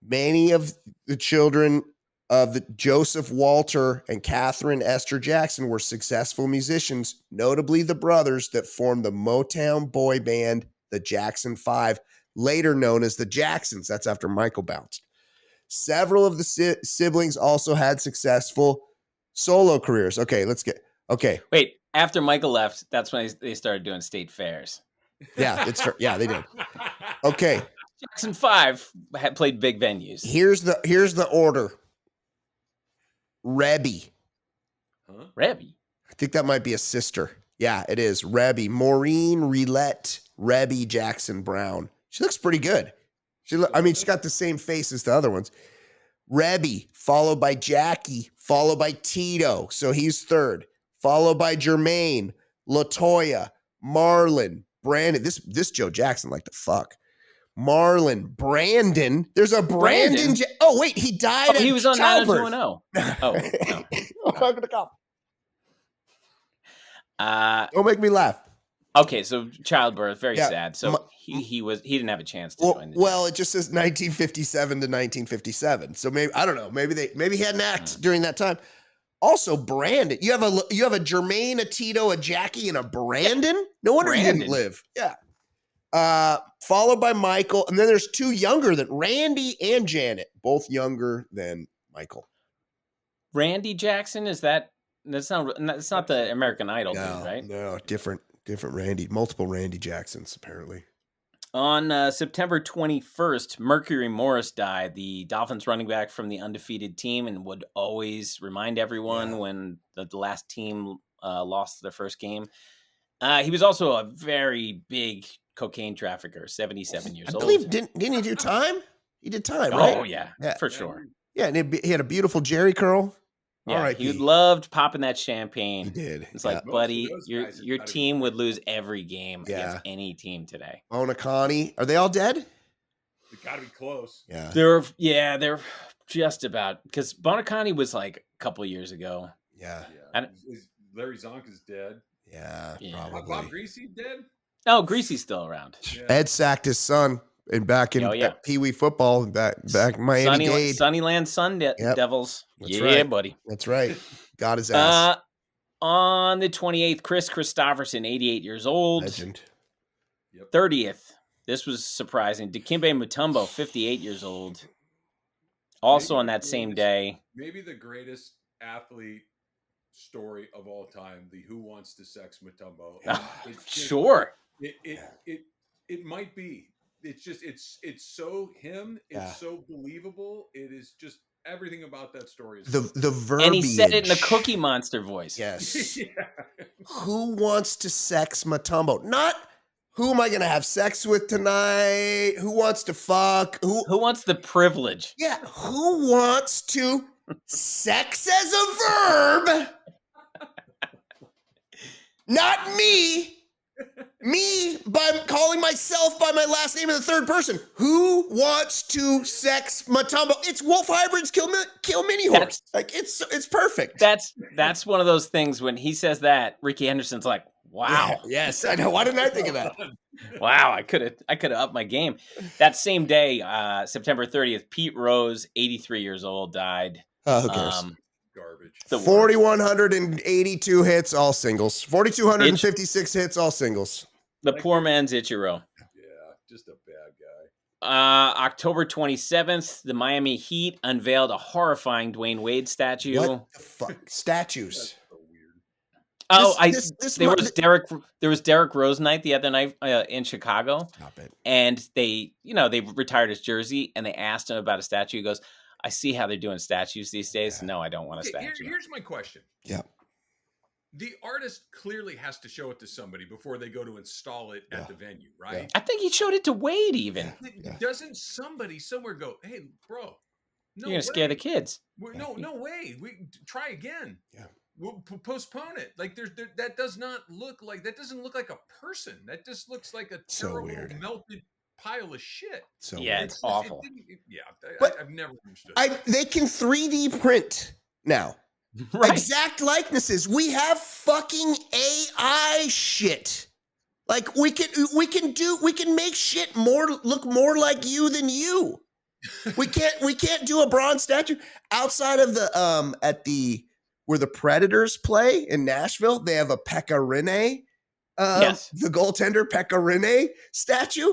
Many of the children of the Joseph Walter and Catherine Esther Jackson were successful musicians, notably the brothers that formed the Motown boy band, the Jackson 5, later known as the Jacksons. That's after Michael bounced. Several of the siblings also had successful solo careers. Okay. Wait, after Michael left, that's when they started doing state fairs. Yeah, they did. Okay. Jackson 5 had played big venues. Here's the order. Rebby. Huh? I think that might be a sister. Yeah, it is. Rebby. Maureen Relette Rebby Jackson Brown. She looks pretty good. She's got the same face as the other ones. Rebby, followed by Jackie, followed by Tito. So he's third. Followed by Jermaine, LaToya, Marlon, Brandon. This Joe Jackson like the fuck. Marlon, Brandon. There's a Brandon. Oh, wait, he died. He was on childbirth. 90210. Oh, no. I'm not gonna come. Don't make me laugh. Okay, so childbirth, very sad. So he didn't have a chance to join. Well, it just says 1957 to 1957. So maybe I don't know. Maybe he had an act during that time. Also, Brandon. You have a Jermaine, a Tito, a Jackie, and a Brandon. No wonder he didn't live. Yeah. Followed by Michael, and then there's two younger than Randy and Janet, both younger than Michael. Randy Jackson, that's not the American Idol dude, right? No, different Randy, multiple Randy Jacksons apparently. On September 21st, Mercury Morris died, the Dolphins running back from the undefeated team, and would always remind everyone when the last team lost their first game. He was also a very big cocaine trafficker, 77 years old. I believe, didn't he do time? He did time, right? Oh, yeah, for sure. Yeah, and he had a beautiful Jerry curl. Yeah, all right, he loved popping that champagne. He did. It's like, buddy, your team would lose every game against any team today. Bonacani, are they all dead? They got to be close. Yeah, they're just about, because Bonacani was like a couple of years ago. Yeah. Larry Zonka's dead. Yeah, probably. Bob Greasy dead? Oh, Greasy's still around. Yeah. Ed sacked his son and back in Pee Wee football, back Miami-Dade. Sunnyland Sun Devils. That's right, buddy. That's right. Got his ass. On the 28th, Chris Christopherson, 88 years old. Legend. 30th. This was surprising. Dikembe Mutombo, 58 years old. Also on that same day. Maybe the greatest athlete story of all time, the Who Wants to Sex Mutombo. Sure. It might be. It's just it's so him. It's so believable. It is just everything about that story is the verbiage. And he said it in the Cookie Monster voice. Yes. Who wants to sex Mutombo? Not who am I going to have sex with tonight? Who wants to fuck? Who wants the privilege? Yeah. Who wants to sex as a verb? Not me. Me, by calling myself by my last name in the third person. Who wants to sex Mutombo? It's Wolf Hybrids kill mini horse. Like it's perfect. That's one of those things when he says that, Ricky Henderson's like, wow. Yeah, yes, I know. Why didn't I think of that? Wow, I could have upped my game. That same day, September 30th, Pete Rose, 83 years old, died. Who cares? Garbage. 4,182 hits, all singles. 4,256 hits, all singles. The poor man's Ichiro. Yeah, just a bad guy. October 27th, the Miami Heat unveiled a horrifying Dwayne Wade statue. What the fuck? Statues. That's so weird. There was Derrick Rose night the other night in Chicago. Stop it. And they retired his jersey and they asked him about a statue. He goes, I see how they're doing statues these days. No, I don't want a statue. Here's my question. Yeah. The artist clearly has to show it to somebody before they go to install it at the venue, right? Yeah. I think he showed it to Wade even. Yeah. Doesn't somebody somewhere go, hey, bro, no you're going to scare the kids. No way. We try again. Yeah. We'll postpone it. Like that doesn't look like a person. That just looks like a terrible melted pile of shit. So it's awful. I've never understood. They can 3D print now. Right. Exact likenesses. We have fucking AI shit. Like we can make shit look more like you than you. We can't do a bronze statue outside of the where the Predators play in Nashville. They have a Pekka Rinne, the goaltender Pekka Rinne statue.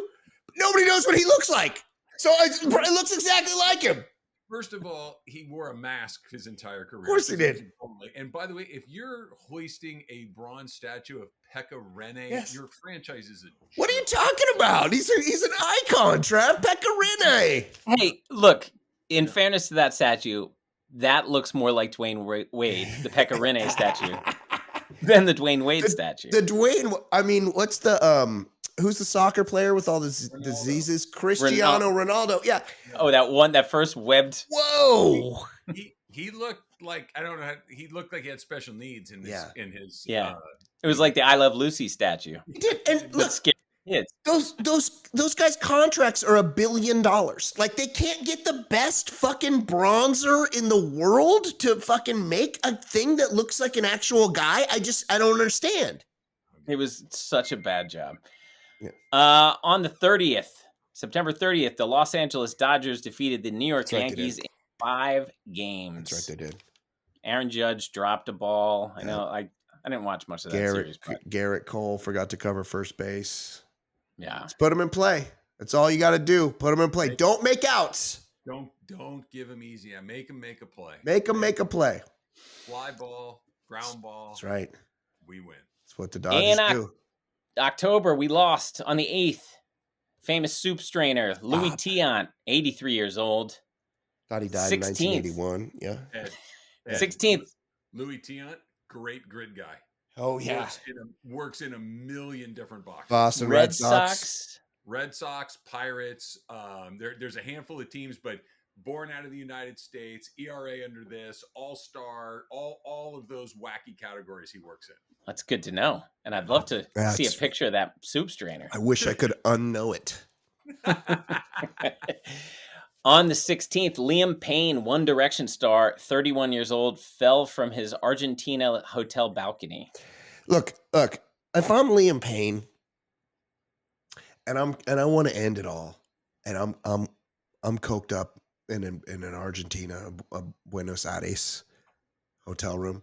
Nobody knows what he looks like. So it looks exactly like him. First of all, he wore a mask his entire career. Of course he did. And by the way, if you're hoisting a bronze statue of Pekka Rinne, Yes. your franchise is a joke. What are you talking about? He's an icon, Trav. Pekka Rinne. Hey, look, in fairness to that statue, that looks more like Dwayne Wade, the Pekka Rinne statue, than the Dwayne Wade statue. The Dwayne, I mean, what's the who's the soccer player with all the diseases? Cristiano Ronaldo. Yeah. Oh, that first webbed. Whoa. He looked like, I don't know, he looked like he had special needs in his Yeah. It was like the I Love Lucy statue. He did. And look, Scary kids. those guys' contracts are $1 billion. Like, they can't get the best fucking bronzer in the world to fucking make a thing that looks like an actual guy. I don't understand. It was such a bad job. Yeah. On the 30th, September 30th, the Los Angeles Dodgers defeated the New York Yankees in 5 games. That's right, they did. Aaron Judge dropped a ball. I know. I didn't watch much of that series. But Garrett Cole forgot to cover first base. yeah. Let's put him in play. That's all you got to do. Put him in play. Don't make outs. Don't give him easy. Make him make a play. Make him make a play. Fly ball, ground ball. That's right. We win. That's what the Dodgers do. October, we lost on the 8th. Famous soup strainer, Louis Tiant, 83 years old. Thought he died 16th. in 1981. Yeah. Ed, 16th. Louis Tiant, great grid guy. Oh, yeah. Works in a million different boxes. Boston Red Sox. Red Sox, Pirates. There's a handful of teams, but born out of the United States, ERA under this, all-star, all of those wacky categories he works in. That's good to know. And I'd love to see a picture of that soup strainer. I wish I could unknow it. On the 16th, Liam Payne, One Direction star, 31 years old, fell from his Argentina hotel balcony. Look, if I'm Liam Payne and I want to end it all, and I'm coked up in an Argentina, a Buenos Aires hotel room.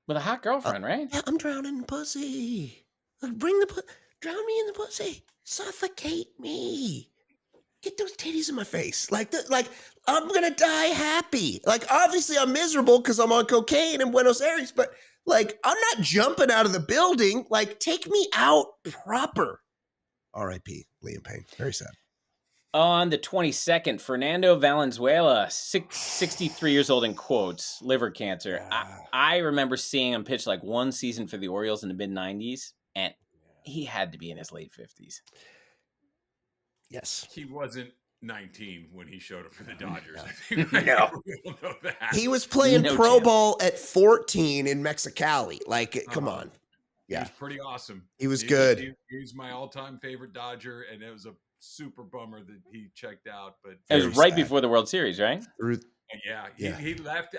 With a hot girlfriend, right? Yeah, I'm drowning in pussy. Drown me in the pussy. Suffocate me. Get those titties in my face. Like I'm gonna die happy. Like, obviously I'm miserable because I'm on cocaine in Buenos Aires, but like, I'm not jumping out of the building. Like, take me out proper. R.I.P. Liam Payne. Very sad. On the 22nd, Fernando Valenzuela, 63 years old in quotes, liver cancer. I remember seeing him pitch like one season for the Orioles in the mid-90s, and he had to be in his late 50s. Yes. He wasn't 19 when he showed up for the Dodgers. No. We all know that. He was playing pro ball at 14 in Mexicali. Like, come on. Yeah. He was pretty awesome. He was good. He was my all-time favorite Dodger, and it was a super bummer that he checked out. But it was right before the World Series, right? He left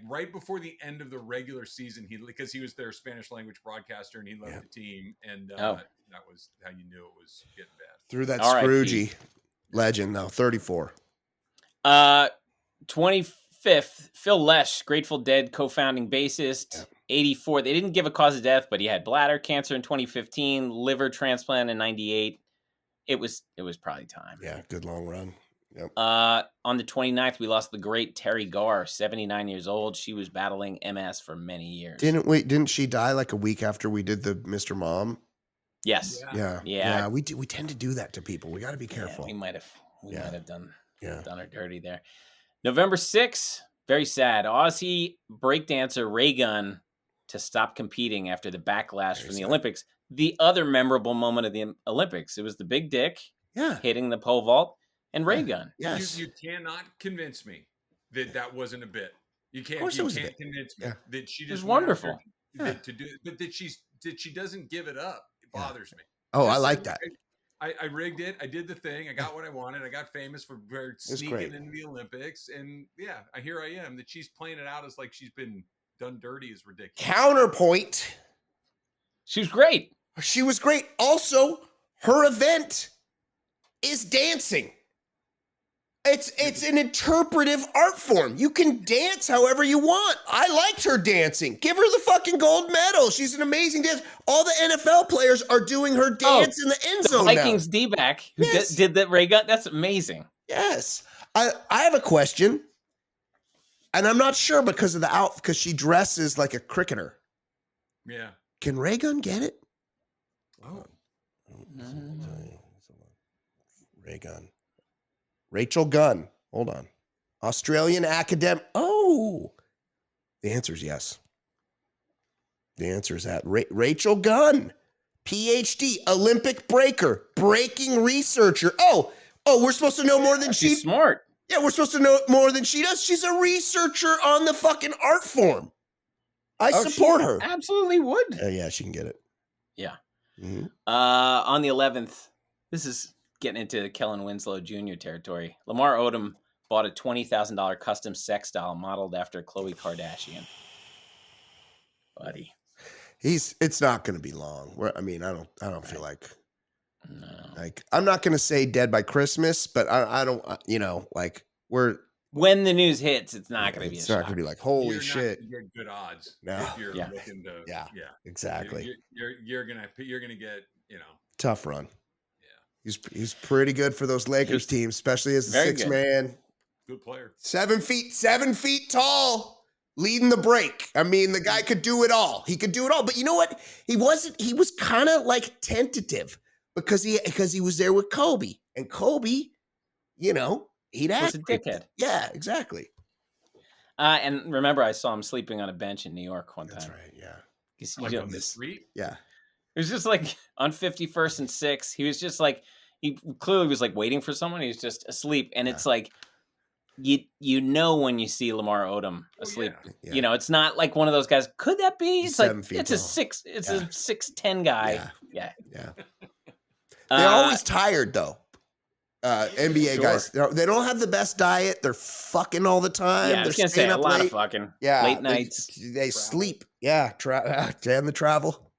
right before the end of the regular season. Because he was their Spanish language broadcaster, and he left the team, and that was how you knew it was getting bad. Through that Scroogey legend, though. 34. 25th, Phil Lesh, Grateful Dead co-founding bassist. 84. They didn't give a cause of death, but he had bladder cancer in 2015, liver transplant in 98. It was probably time. Yeah, good long run. Yep. On the 29th, we lost the great Terry Garr, 79 years old. She was battling MS for many years. Didn't she die like a week after we did the Mr. Mom? Yes. Yeah. We tend to do that to people. We got to be careful. We might have done her dirty there. November 6th, very sad. Aussie breakdancer Ray Gunn to stop competing after the backlash from the Olympics. The other memorable moment of the Olympics, it was the big dick hitting the pole vault and ray gun. Yes. You cannot convince me that wasn't a bit. You can't convince me that she just was wonderful. To do, but that she doesn't give it up. It bothers me. Oh, I like that. I rigged it. I did the thing. I got what I wanted. I got famous for sneaking into the Olympics. And here I am. That she's playing it out as like she's been done dirty is ridiculous. Counterpoint. She was great. She was great. Also, her event is dancing. It's an interpretive art form. You can dance however you want. I liked her dancing. Give her the fucking gold medal. She's an amazing dancer. All the NFL players are doing her dance in the end zone Vikings now. D-back who Yes. did the ray gun. That's amazing. Yes. I have a question. And I'm not sure because of the outfit, because she dresses like a cricketer. Yeah. Can Raygun get it? Oh. Raygun. Rachel Gunn. Hold on. Australian academic. Oh. The answer is yes. The answer is that. Rachel Gunn. PhD. Olympic breaker. Breaking researcher. Oh, we're supposed to know more than She's smart. Yeah, we're supposed to know more than she does. She's a researcher on the fucking art form. I support her. Absolutely would. Yeah, she can get it. Yeah. Mm-hmm. On the 11th, this is getting into Kellen Winslow Jr. territory. Lamar Odom bought a $20,000 custom sex doll modeled after Khloe Kardashian. Buddy. It's not going to be long. I don't feel like. No. Like, I'm not going to say dead by Christmas, but I don't, when the news hits, it's not going to be. It's not going to be like, holy you're shit. Not gonna get good odds. No. If you're looking to. Yeah. Exactly. You're gonna get tough run. Yeah. He's pretty good for those Lakers teams, especially as a six man. Good player. 7 feet tall. Leading the break. I mean, the guy could do it all. He could do it all. But you know what? He was kind of like tentative because he was there with Kobe. And Kobe, he'd act. Was a dickhead. Yeah, exactly. And remember, I saw him sleeping on a bench in New York one time. That's right, yeah. Like on the street? Yeah. It was just like on 51st and 6. He was just like, he clearly was like waiting for someone. He was just asleep. And it's like, you know when you see Lamar Odom asleep, it's not like one of those guys. Could that be? It's like it's a 6'10" guy. Yeah. They're always tired though. NBA guys, they don't have the best diet. They're fucking all the time. Yeah, I was gonna say a lot of fucking late nights. They sleep. Yeah, and the travel.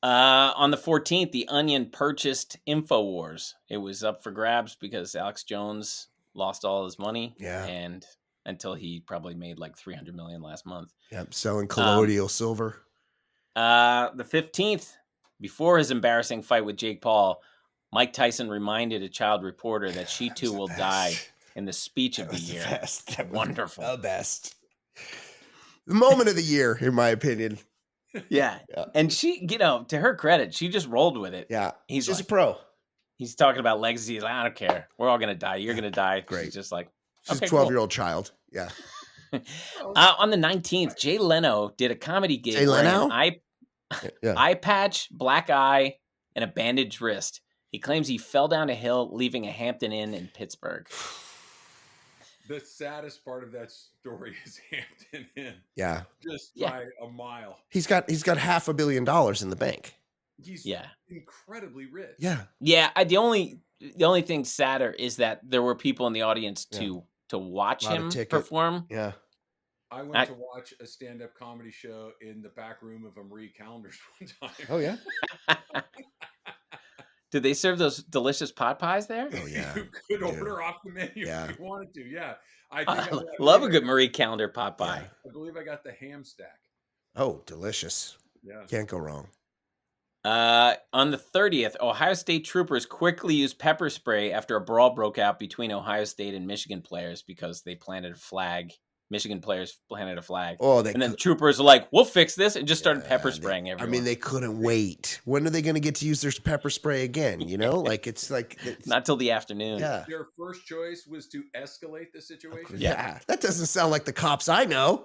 On the 14th, the Onion purchased InfoWars. It was up for grabs because Alex Jones lost all his money. Yeah. And until he probably made like $300 million last month. Yep. Selling colloidal silver. The 15th, before his embarrassing fight with Jake Paul, Mike Tyson reminded a child reporter that she too will die in the speech of the year. Best. Wonderful. The best. The moment of the year, in my opinion. Yeah. And she, to her credit, she just rolled with it. Yeah. He's just a pro. He's talking about legacy. He's like, I don't care. We're all going to die. You're going to die. Great. She's just like, she's a 12-year-old child. Yeah. On the 19th, Jay Leno did a comedy gig. Jay Leno? Eye patch, black eye, and a bandaged wrist. He claims he fell down a hill, leaving a Hampton Inn in Pittsburgh. The saddest part of that story is Hampton Inn. Yeah. Just by a mile. He's got $500 million in the bank. He's incredibly rich. Yeah. Yeah. The only thing sadder is that there were people in the audience to watch him perform. Yeah. I went to watch a stand-up comedy show in the back room of a Marie Callender's one time. Oh, yeah? Did they serve those delicious pot pies there? Oh, yeah. You could order off the menu if you wanted to. Yeah. I love a good Marie Callender pot pie. I believe I got the ham stack. Oh, delicious. Yeah. Can't go wrong. On the 30th, Ohio State troopers quickly used pepper spray after a brawl broke out between Ohio State and Michigan players because they planted a flag. Michigan players planted a flag. And then the troopers were like, we'll fix this, and just started pepper spraying everyone. I mean, they couldn't wait. When are they going to get to use their pepper spray again? It's not till the afternoon. Yeah. Their first choice was to escalate the situation. Yeah. That doesn't sound like the cops I know.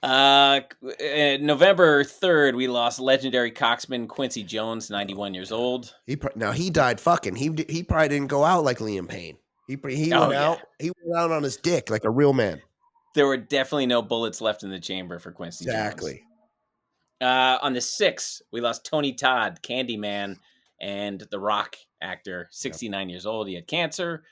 November 3rd, we lost legendary coxman Quincy Jones, 91 years old. He died fucking. He probably didn't go out like Liam Payne. He went out. He went out on his dick like a real man. There were definitely no bullets left in the chamber for Quincy Jones. On the 6th, we lost Tony Todd, Candyman, and The Rock actor, 69 years old. He had cancer.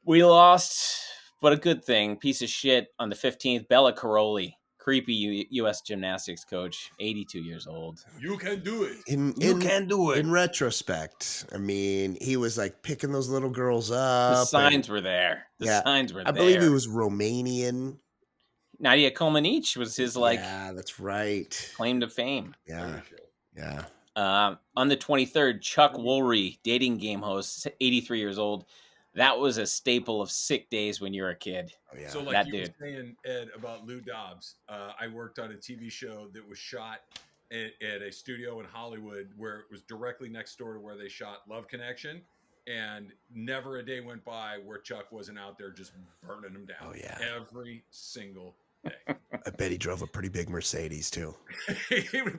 We lost, but a good thing, piece of shit, on the 15th, Bella Caroli, creepy U.S. gymnastics coach, 82 years old. You can do it. You can do it. In retrospect, I mean, he was like picking those little girls up. The signs were there. The signs were there. I believe he was Romanian. Nadia Comaneci was his Yeah, that's right. claim to fame. Yeah. Yeah. On the 23rd, Chuck Woolery, dating game host, 83 years old. That was a staple of sick days when you were a kid. Oh, yeah. So like that you dude. were saying, Ed, about Lou Dobbs, I worked on a TV show that was shot at a studio in Hollywood where it was directly next door to where they shot Love Connection. And never a day went by where Chuck wasn't out there just burning them down. Oh, yeah. Every single day. I bet he drove a pretty big Mercedes too.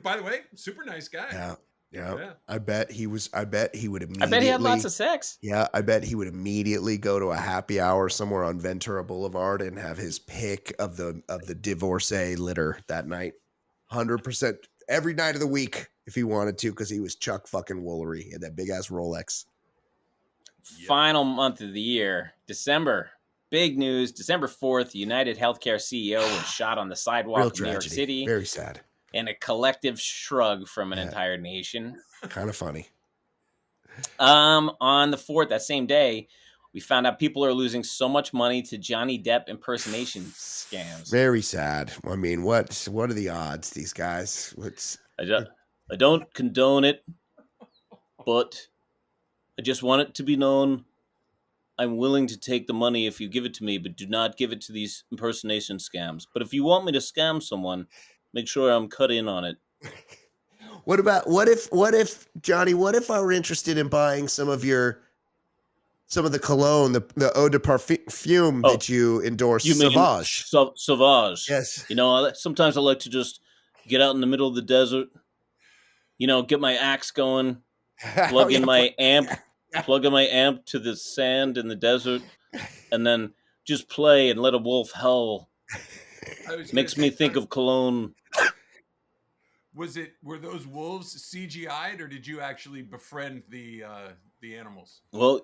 By the way, super nice guy. Yeah. Yeah. I bet he would immediately. I bet he had lots of sex. Yeah, I bet he would immediately go to a happy hour somewhere on Ventura Boulevard and have his pick of the divorcee litter that night. 100% every night of the week if he wanted to, because he was Chuck fucking Woolery. He had that big ass Rolex. Final month of the year, December. Big news. December 4th, United Healthcare CEO was shot on the sidewalk Real of New York tragedy. City. Very sad. And a collective shrug from an entire nation. Kind of funny. On the 4th, that same day, we found out people are losing so much money to Johnny Depp impersonation scams. Very sad. I mean, what are the odds, these guys? I don't condone it, but I just want it to be known I'm willing to take the money if you give it to me, but do not give it to these impersonation scams. But if you want me to scam someone, make sure I'm cut in on it. What if Johnny, what if I were interested in buying some of the cologne, the eau de parfum that you endorse, You mean Sauvage? Sauvage. Yes. You know, sometimes I like to just get out in the middle of the desert, get my axe going, plug in my amp to the sand in the desert, and then just play and let a wolf howl. Makes me think of cologne. Were those wolves CGI'd, or did you actually befriend the animals? Well,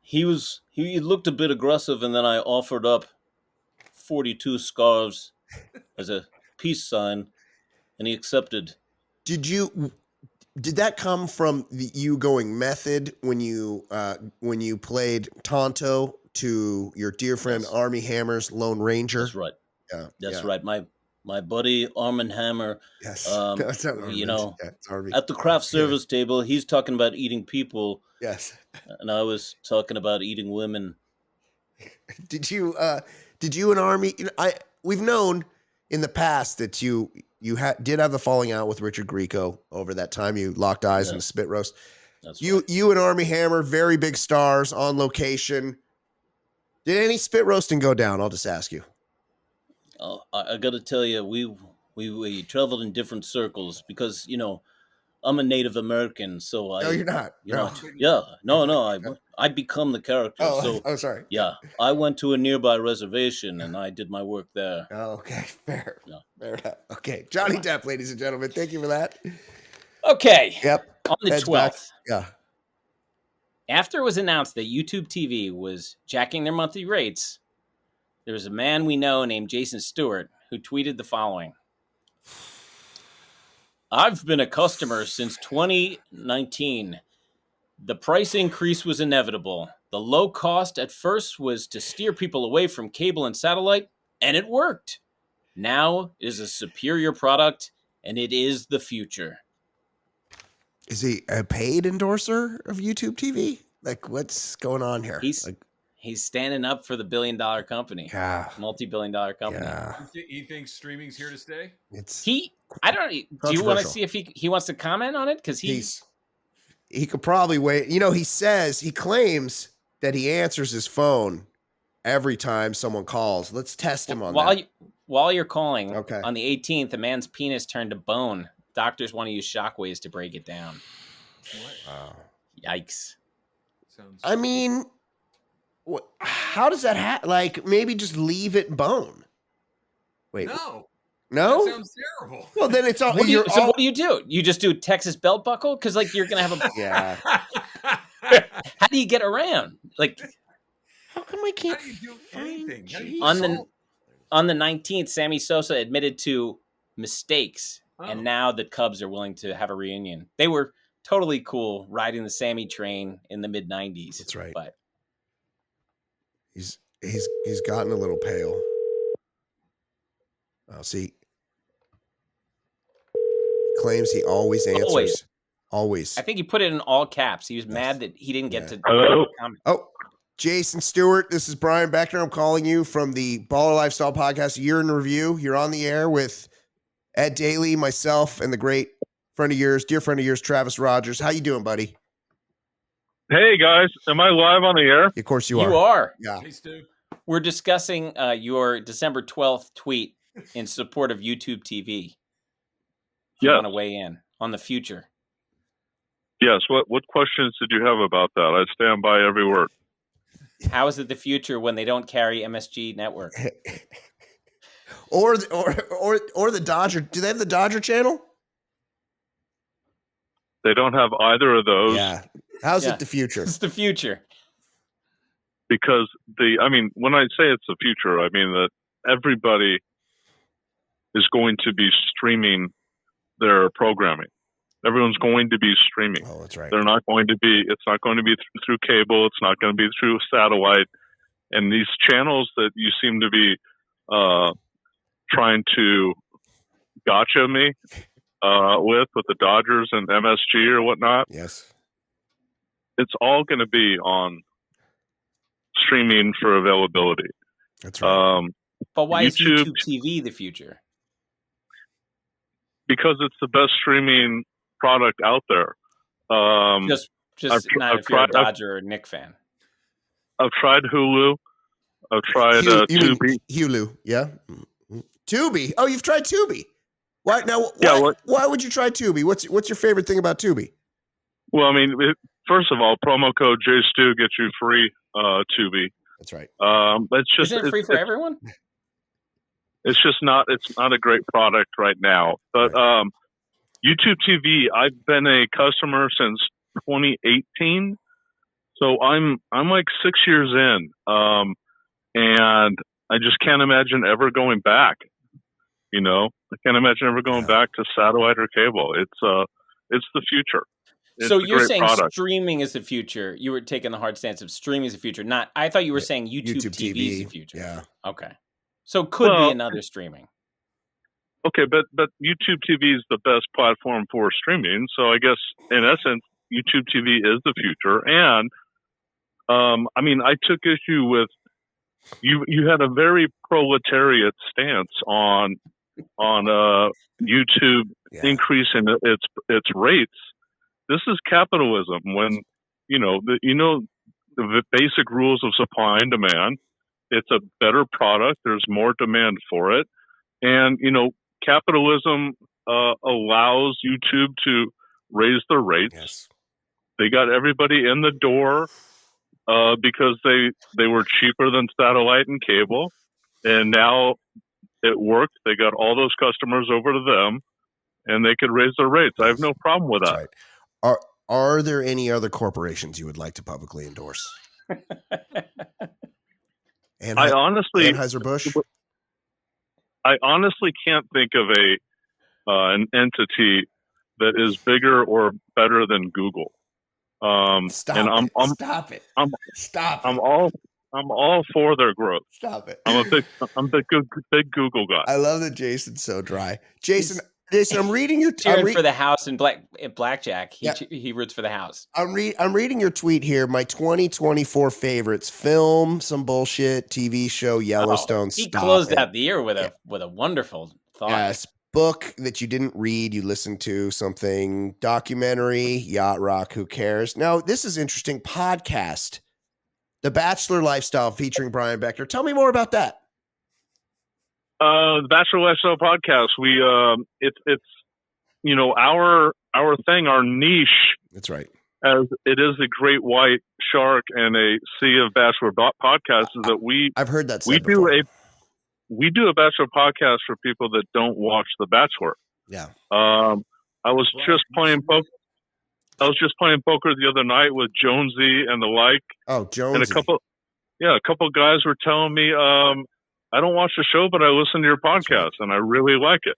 he looked a bit aggressive, and then I offered up 42 scarves as a peace sign, and he accepted. Did that come from you going method when you played Tonto to your dear friend Armie Hammer's Lone Ranger? That's right. Yeah, that's right. My buddy Armand Hammer. Yes, that's not Armie. It's Armie. At the craft service table, he's talking about eating people. Yes, and I was talking about eating women. Did you and Armie? We've known in the past that you did have the falling out with Richard Grieco over that time you locked eyes in the spit roast. That's right. You and Armie Hammer, very big stars on location. Did any spit roasting go down? I'll just ask you. Oh, I got to tell you, we traveled in different circles because I'm a Native American, so No, you're not. I become the character. Oh, sorry. Yeah, I went to a nearby reservation and I did my work there. Oh, okay, fair. No. Fair enough. Okay, Johnny Depp, ladies and gentlemen, thank you for that. Okay. Yep. On the 12th. Yeah. After it was announced that YouTube TV was jacking their monthly rates, there was a man we know named Jason Stewart who tweeted the following. I've been a customer since 2019. The price increase was inevitable. The low cost at first was to steer people away from cable and satellite, and it worked. Now it is a superior product, and it is the future. Is he a paid endorser of YouTube TV? Like, what's going on here? He's standing up for the billion-dollar company. Yeah. Multi-billion-dollar company. Yeah. He thinks streaming's here to stay? I don't know. Do you want to see if he wants to comment on it? Because he could probably wait. He claims that he answers his phone every time someone calls. Let's test him on that. While you're calling, on the 18th, a man's penis turned to bone. Doctors want to use shockwaves to break it down. What? Wow. Yikes. I mean, how does that happen? Like, maybe just leave it bone. Wait. No? That sounds terrible. Well, then it's all. What do you do? You just do Texas belt buckle? Because you're gonna have a. Yeah. How do you get around? How come I can't do anything? on the 19th, Sammy Sosa admitted to mistakes, and now the Cubs are willing to have a reunion. They were totally cool riding the Sammy train in the mid 90s. That's right. But he's gotten a little pale. Oh, see, claims he always answers. Always. I think he put it in all caps. He was mad that he didn't get to comment. Oh, Jason Stewart, this is Brian Beckner. I'm calling you from the Baller Lifestyle Podcast Year in Review. You're on the air with Ed Daly, myself, and the great dear friend of yours, Travis Rodgers. How you doing, buddy? Hey, guys. Am I live on the air? Of course you are. You are. Yeah. Hey, Stu. We're discussing your December 12th tweet in support of YouTube TV. If you want to weigh in on the future. Yes. What questions did you have about that? I stand by every word. How is it the future when they don't carry MSG Network? or the Dodger? Do they have the Dodger channel? They don't have either of those. Yeah. How's it the future? It's the future. Because when I say it's the future, I mean that everybody is going to be streaming their programming. Everyone's going to be streaming. Oh, that's right. It's not going to be through cable. It's not going to be through satellite. And these channels that you seem to be trying to gotcha me with the Dodgers and MSG or whatnot. Yes. It's all going to be on streaming for availability. That's right. But why is YouTube TV the future? Because it's the best streaming product out there. Just not if you're a Dodger or Knick fan. I've tried Hulu. I've tried Tubi. Hulu, yeah. Tubi. Oh, you've tried Tubi. Why now? Why would you try Tubi? What's your favorite thing about Tubi? Well, I mean, first of all, promo code JStew gets you free Tubi. That's right. Isn't it free for everyone? It's just not. It's not a great product right now. But YouTube TV, I've been a customer since 2018, so I'm like 6 years in, and I just can't imagine ever going back. You know, I can't imagine ever going back to satellite or cable. It's the future. It's so you're saying product. Streaming is the future. You were taking the hard stance of streaming is the future. Not. I thought you were saying YouTube TV is the future. Yeah. Okay. So could be another streaming. Okay, but YouTube TV is the best platform for streaming. So I guess in essence, YouTube TV is the future. And I took issue with you had a very proletariat stance on YouTube increasing its rates. This is capitalism when the basic rules of supply and demand. It's a better product. There's more demand for it. And, capitalism allows YouTube to raise their rates. Yes. They got everybody in the door because they were cheaper than satellite and cable. And now it worked. They got all those customers over to them, and they could raise their rates. I have no problem with that. Right. Are there any other corporations you would like to publicly endorse? I honestly, Anheuser-Busch? I honestly can't think of an entity that is bigger or better than Google. Stop it! I'm all for their growth. Stop it! I'm a big Google guy. I love that Jason's so dry. Jason, I'm reading your cheering for the house in blackjack. He roots for the house. I'm reading your tweet here. My 2024 favorites: film, some bullshit, TV show, Yellowstone. He closed out the year with a wonderful thought. Yes, book that you didn't read, you listened to something. Documentary, Yacht Rock. Who cares? Now this is interesting. Podcast, The Bachelor Lifestyle, featuring Brian Beckner. Tell me more about that. The Bachelor Lifestyle podcast. We it's our thing, our niche. That's right. As it is a great white shark and a sea of Bachelor podcasts. Is that I've heard that said before. We do a Bachelor podcast for people that don't watch The Bachelor. Yeah. I was just playing poker. I was just playing poker the other night with Jonesy and the like. Oh, Jonesy. And a couple guys were telling me I don't watch the show, but I listen to your podcast, and I really like it.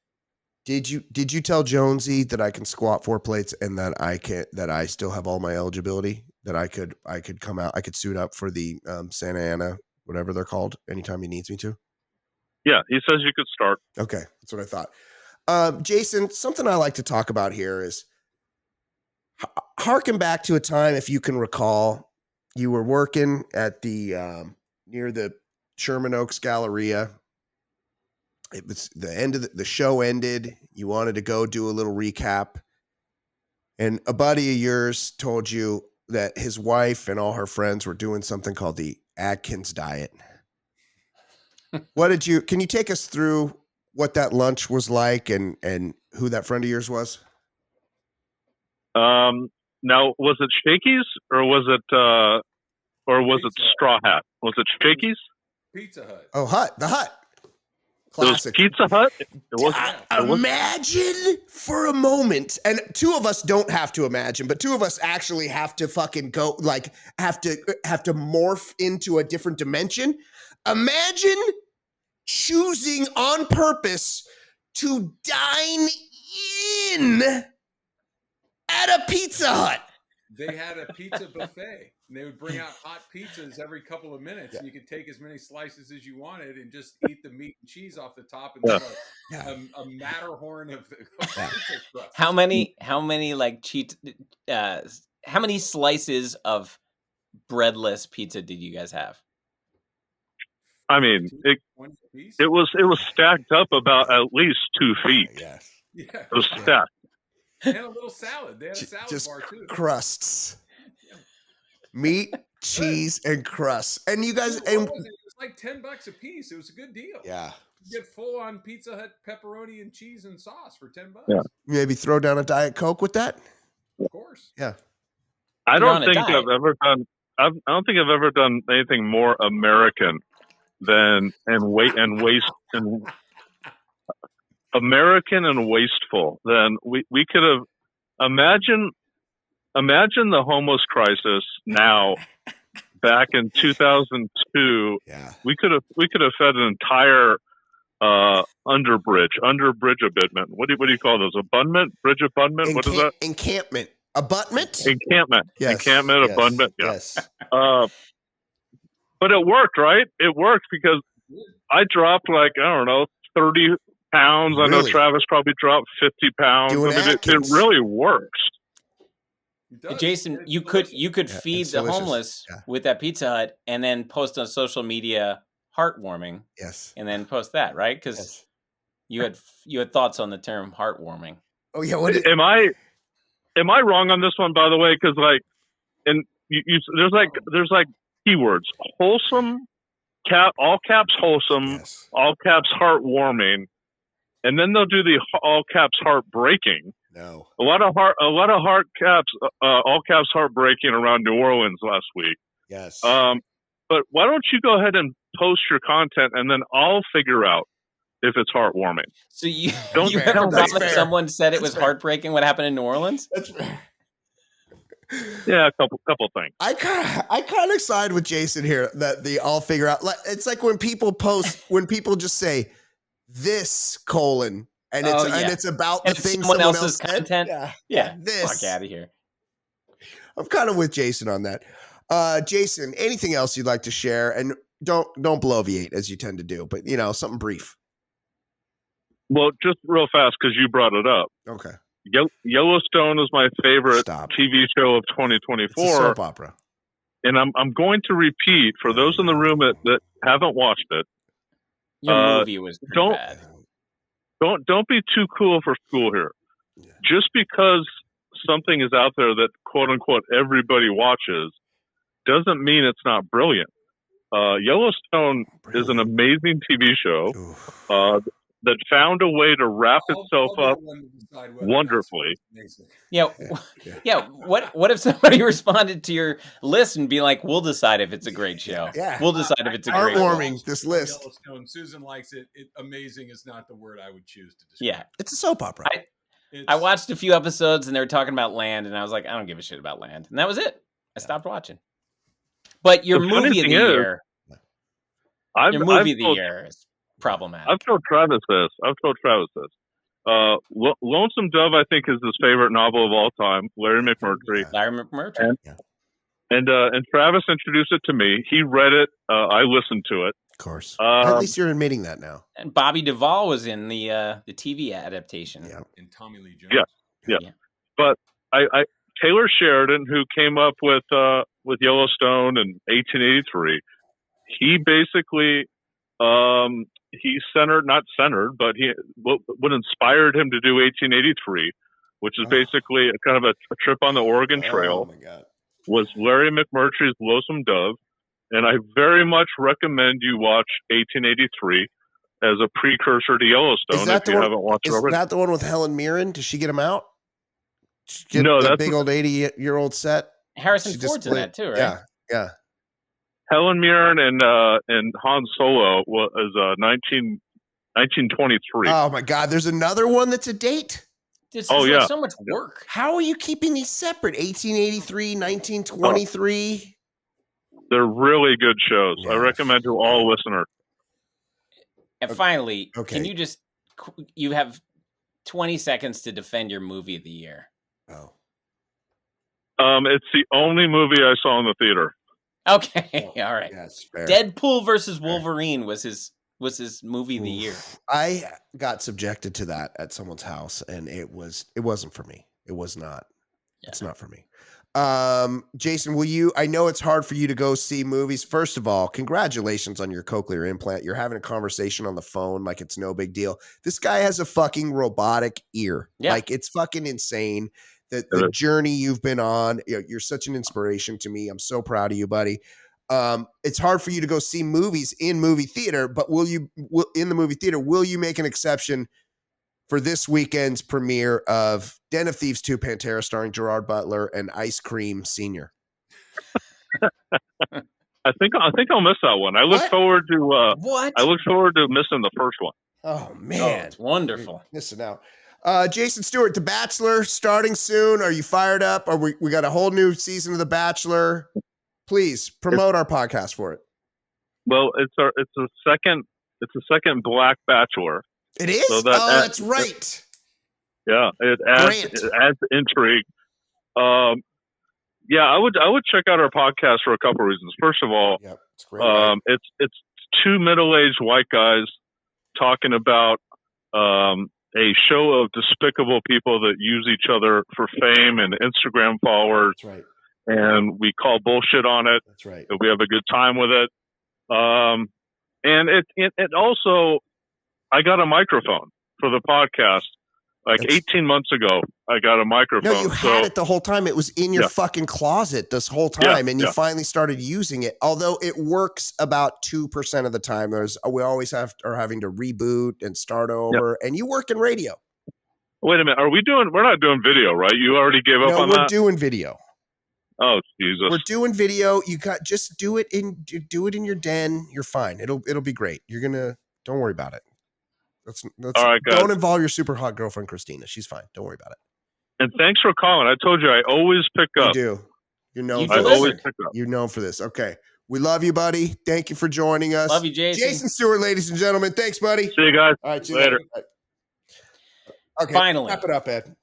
Did you tell Jonesy that I can squat 4 plates and that I still have all my eligibility, that I could come out, I could suit up for the Santa Ana, whatever they're called, anytime he needs me to? Yeah, he says you could start. Okay, that's what I thought. Jason, something I like to talk about here is harken back to a time, if you can recall, you were working at the near the Sherman Oaks Galleria. It was the end of the show ended. You wanted to go do a little recap. And a buddy of yours told you that his wife and all her friends were doing something called the Atkins diet. Can you take us through what that lunch was like and who that friend of yours was? Now, was it Shakey's or was it Straw Hat? Was it Shakey's? Pizza Hut. Oh, the Hut. Classic. It was Pizza Hut. Imagine for a moment, and two of us don't have to imagine, but two of us actually have to fucking go, like, have to morph into a different dimension. Imagine choosing on purpose to dine in at a Pizza Hut. They had a pizza buffet, and they would bring out hot pizzas every couple of minutes, and you could take as many slices as you wanted and just eat the meat and cheese off the top and a Matterhorn of pizza crust. How many like how many slices of breadless pizza did you guys have? I mean, it was stacked up about at least 2 feet. Yeah, it was stacked. And a little salad. They had a salad bar too. Crusts, meat, cheese, and crust. And you guys, it was like $10 a piece. It was a good deal. Yeah, you get full on Pizza Hut pepperoni and cheese and sauce for $10. Yeah. Maybe throw down a Diet Coke with that. Of course. Yeah. I don't think I've ever done anything more American than American and wasteful than we could have. Imagine the homeless crisis now. Back in 2002, we could have fed an entire underbridge abutment. What do you call those? Abutment, bridge abutment. What is that? Encampment. Abutment. Encampment. Yes. Encampment. Yes. Abutment. Yeah. Yes. But it worked, right? It worked because I dropped 30 pounds. Really? I know Travis probably dropped 50 pounds. It really works. Jason, you could feed the homeless with that Pizza Hut and then post on social media heartwarming. Yes. And then post that, right? Because you had thoughts on the term heartwarming. Oh yeah. Am I wrong on this one, by the way? Because there's keywords: wholesome, all caps wholesome, all caps heartwarming, and then they'll do the all caps heartbreaking. No. A lot of heart caps, all caps heartbreaking around New Orleans last week. Yes. But why don't you go ahead and post your content, and then I'll figure out if it's heartwarming. So you ever promised someone said it was heartbreaking what happened in New Orleans? That's fair. Yeah, a couple things. I kind of side with Jason here that I'll figure out. It's like when people post, when people just say this : and it's about the thing someone else's content. Yeah. This. Fuck out of here. I'm kind of with Jason on that. Jason, anything else you'd like to share? And don't bloviate as you tend to do, but something brief. Well, just real fast because you brought it up. Okay. Yellowstone is my favorite TV show of 2024. It's a soap opera. And I'm going to repeat for those in the room that haven't watched it. Your movie was pretty bad. Don't be too cool for school here. Yeah. Just because something is out there that quote unquote everybody watches doesn't mean it's not brilliant. Yellowstone is an amazing TV show that found a way to wrap itself up wonderfully. Yeah. What if somebody responded to your list and be like, "We'll decide if it's a great show. Yeah. We'll decide if it's a great show." Heartwarming. This list. Yellowstone. Susan likes it. Amazing is not the word I would choose to describe. Yeah, it's a soap opera. I watched a few episodes and they were talking about land, and I was like, I don't give a shit about land, and that was it. I stopped watching. But your movie of the year. Your movie of the year is problematic. I've told Travis this. Lonesome Dove, I think, is his favorite novel of all time. Larry McMurtry. Larry McMurtry. And Travis introduced it to me. He read it. I listened to it. Of course. At least you're admitting that now. And Bobby Duvall was in the TV adaptation. Yeah. And Tommy Lee Jones. Yeah. But I Taylor Sheridan, who came up with Yellowstone in 1883, he basically but what inspired him to do 1883, which is basically a kind of a trip on the Oregon Trail. Oh my God. Was Larry McMurtry's Lonesome Dove, and I very much recommend you watch 1883 as a precursor to Yellowstone if you haven't watched it already. Is that the one with Helen Mirren? Does she get him out? No, that's big old 80-year-old set. Harrison Ford's in that too, right? Yeah. Helen Mirren and Han Solo was 1923. Oh my God! There's another one that's a date. This is so much work. How are you keeping these separate? 1883, 1923. They're really good shows. I recommend to all listeners. And finally, can you you have 20 seconds to defend your movie of the year? Oh. It's the only movie I saw in the theater. Okay, all right. Yes, fair. Deadpool versus Wolverine was his movie of the year. I got subjected to that at someone's house, and it wasn't for me. It was not. Yeah. It's not for me. Jason, I know it's hard for you to go see movies. First of all, congratulations on your cochlear implant. You're having a conversation on the phone like it's no big deal. This guy has a fucking robotic ear. Yeah. Like, it's fucking insane. The journey you've been on. You're such an inspiration to me. I'm so proud of you, buddy. It's hard for you to go see movies in movie theater, but will you make an exception for this weekend's premiere of Den of Thieves 2 Pantera starring Gerard Butler and Ice Cream Sr.? I think I'll miss that one. I look forward to missing the first one. Oh man, it's wonderful. You're missing out. Jason Stewart, The Bachelor starting soon. Are you fired up? We got a whole new season of The Bachelor. Please promote our podcast for it. Well, it's a second Black Bachelor. It is? So that's right. It adds intrigue. I would check out our podcast for a couple of reasons. First of all, it's great. It's two middle-aged white guys talking about a show of despicable people that use each other for fame and Instagram followers. That's right. And we call bullshit on it. That's right. We have a good time with it. And it also, I got a microphone for the podcast. Like 18 months ago, I got a microphone. No, you had it the whole time. It was in your fucking closet this whole time, and you finally started using it. Although it works about 2% of the time. We always are having to reboot and start over. And you work in radio. Wait a minute, we're not doing video, right? You already gave up on that? No, we're doing video. Oh Jesus! We're doing video. Just do it in your den. You're fine. It'll be great. Don't worry about it. All right, guys. Don't involve your super hot girlfriend, Christina. She's fine. Don't worry about it. And thanks for calling. I told you I always pick up. You do. You're known I always pick up. You're known for this. Okay. We love you, buddy. Thank you for joining us. Love you, Jason. Jason Stewart, ladies and gentlemen. Thanks, buddy. See you guys. All right. See later. You later. Okay. Finally. Wrap it up, Ed.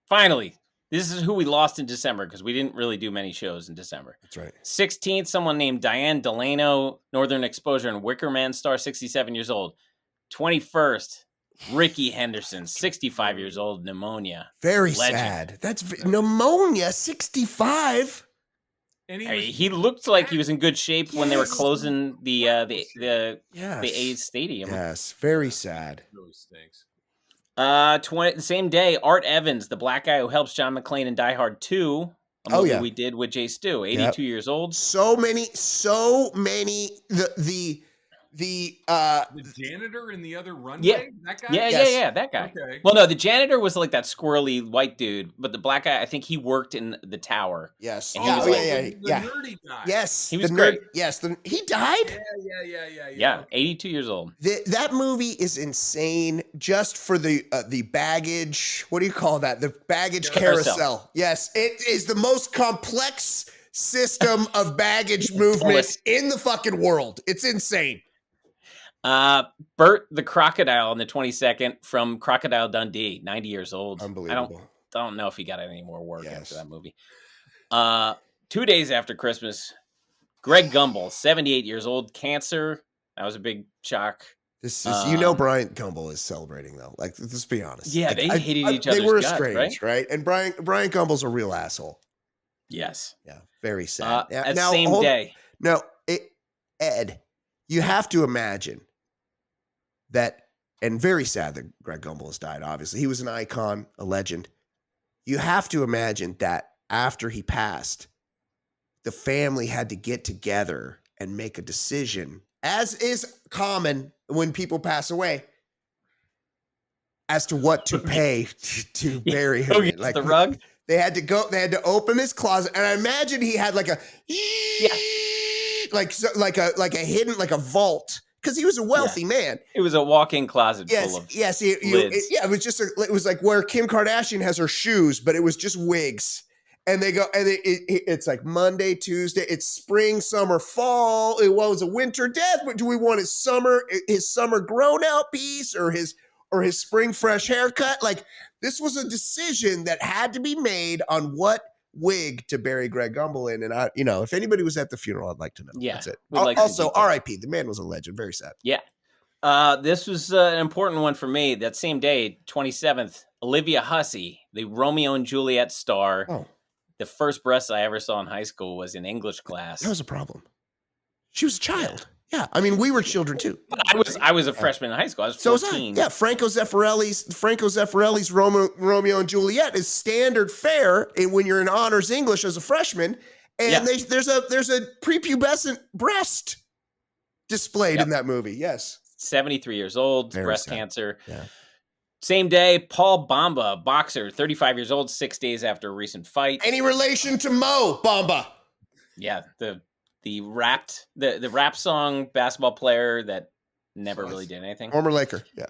Finally. This is who we lost in December because we didn't really do many shows in December. That's right. 16th, someone named Diane Delano, Northern Exposure and Wicker Man star, 67 years old. 21st, Ricky Henderson, 65 years old, pneumonia. Very Legend. sad. That's pneumonia, 65. And he looked like he was in good shape when they were closing the A's stadium. Yes, very sad. Really stinks. The same day, Art Evans, the black guy who helps John McClane in Die Hard 2, a movie we did with Jay Stu, 82 years old. So many. The janitor in the other runway? That guy? Yeah, that guy. Okay. Well, no, the janitor was like that squirrely white dude, but the black guy, I think he worked in the tower. Yes. And he was the nerdy guy. Yes. He was great. Yes. He died? Yeah, 82 years old. That movie is insane just for the baggage. What do you call that? The baggage carousel. Yes. It is the most complex system of baggage movement in the fucking world. It's insane. Bert the Crocodile on the 22nd from Crocodile Dundee, 90 years old. Unbelievable. I don't know if he got any more work Yes. after that movie. 2 days after Christmas, Greg Gumbel, 78 years old, cancer. That was a big shock. This is, Brian Gumbel is celebrating though. Like, let's be honest. Yeah, like, they hated each other. They were guts, estranged, right? And Brian Gumbel's a real asshole. Yes. Yeah, very sad. That same day. No, Ed, you have to imagine that, and very sad that Greg Gumbel has died, obviously. He was an icon, a legend. You have to imagine that after he passed, the family had to get together and make a decision, as is common when people pass away, as to what to pay to bury him. Like the rug. They had to open his closet, and I imagine he had like a like a hidden, like a vault, because he was a wealthy man. It was a walk-in closet full of lids. It was like where Kim Kardashian has her shoes, but it was just wigs. And they go, and it's like Monday, Tuesday, it's spring, summer, fall. It was a winter death, but do we want his summer grown out piece or his spring fresh haircut? Like, this was a decision that had to be made on what wig to bury Greg Gumbel in. And if anybody was at the funeral, I'd like to know. Yeah, that's it. Like also, R.I.P. The man was a legend. Very sad. Yeah. This was an important one for me. That same day, 27th, Olivia Hussey, the Romeo and Juliet star. Oh. The first breast I ever saw in high school was in English class. That was a problem. She was a child. Yeah. I mean, we were children too. I was a freshman in high school. I was 14. Yeah, Franco Zeffirelli's Romeo and Juliet is standard fare when you're in honors English as a freshman, and there's a prepubescent breast displayed in that movie. Yes. 73 years old, Very breast sad. cancer. Yeah. Same day, Paul Bamba, boxer, 35 years old, 6 days after a recent fight. Any relation to Mo Bamba? Yeah, the rap song basketball player that never really did anything. Former Laker, yeah.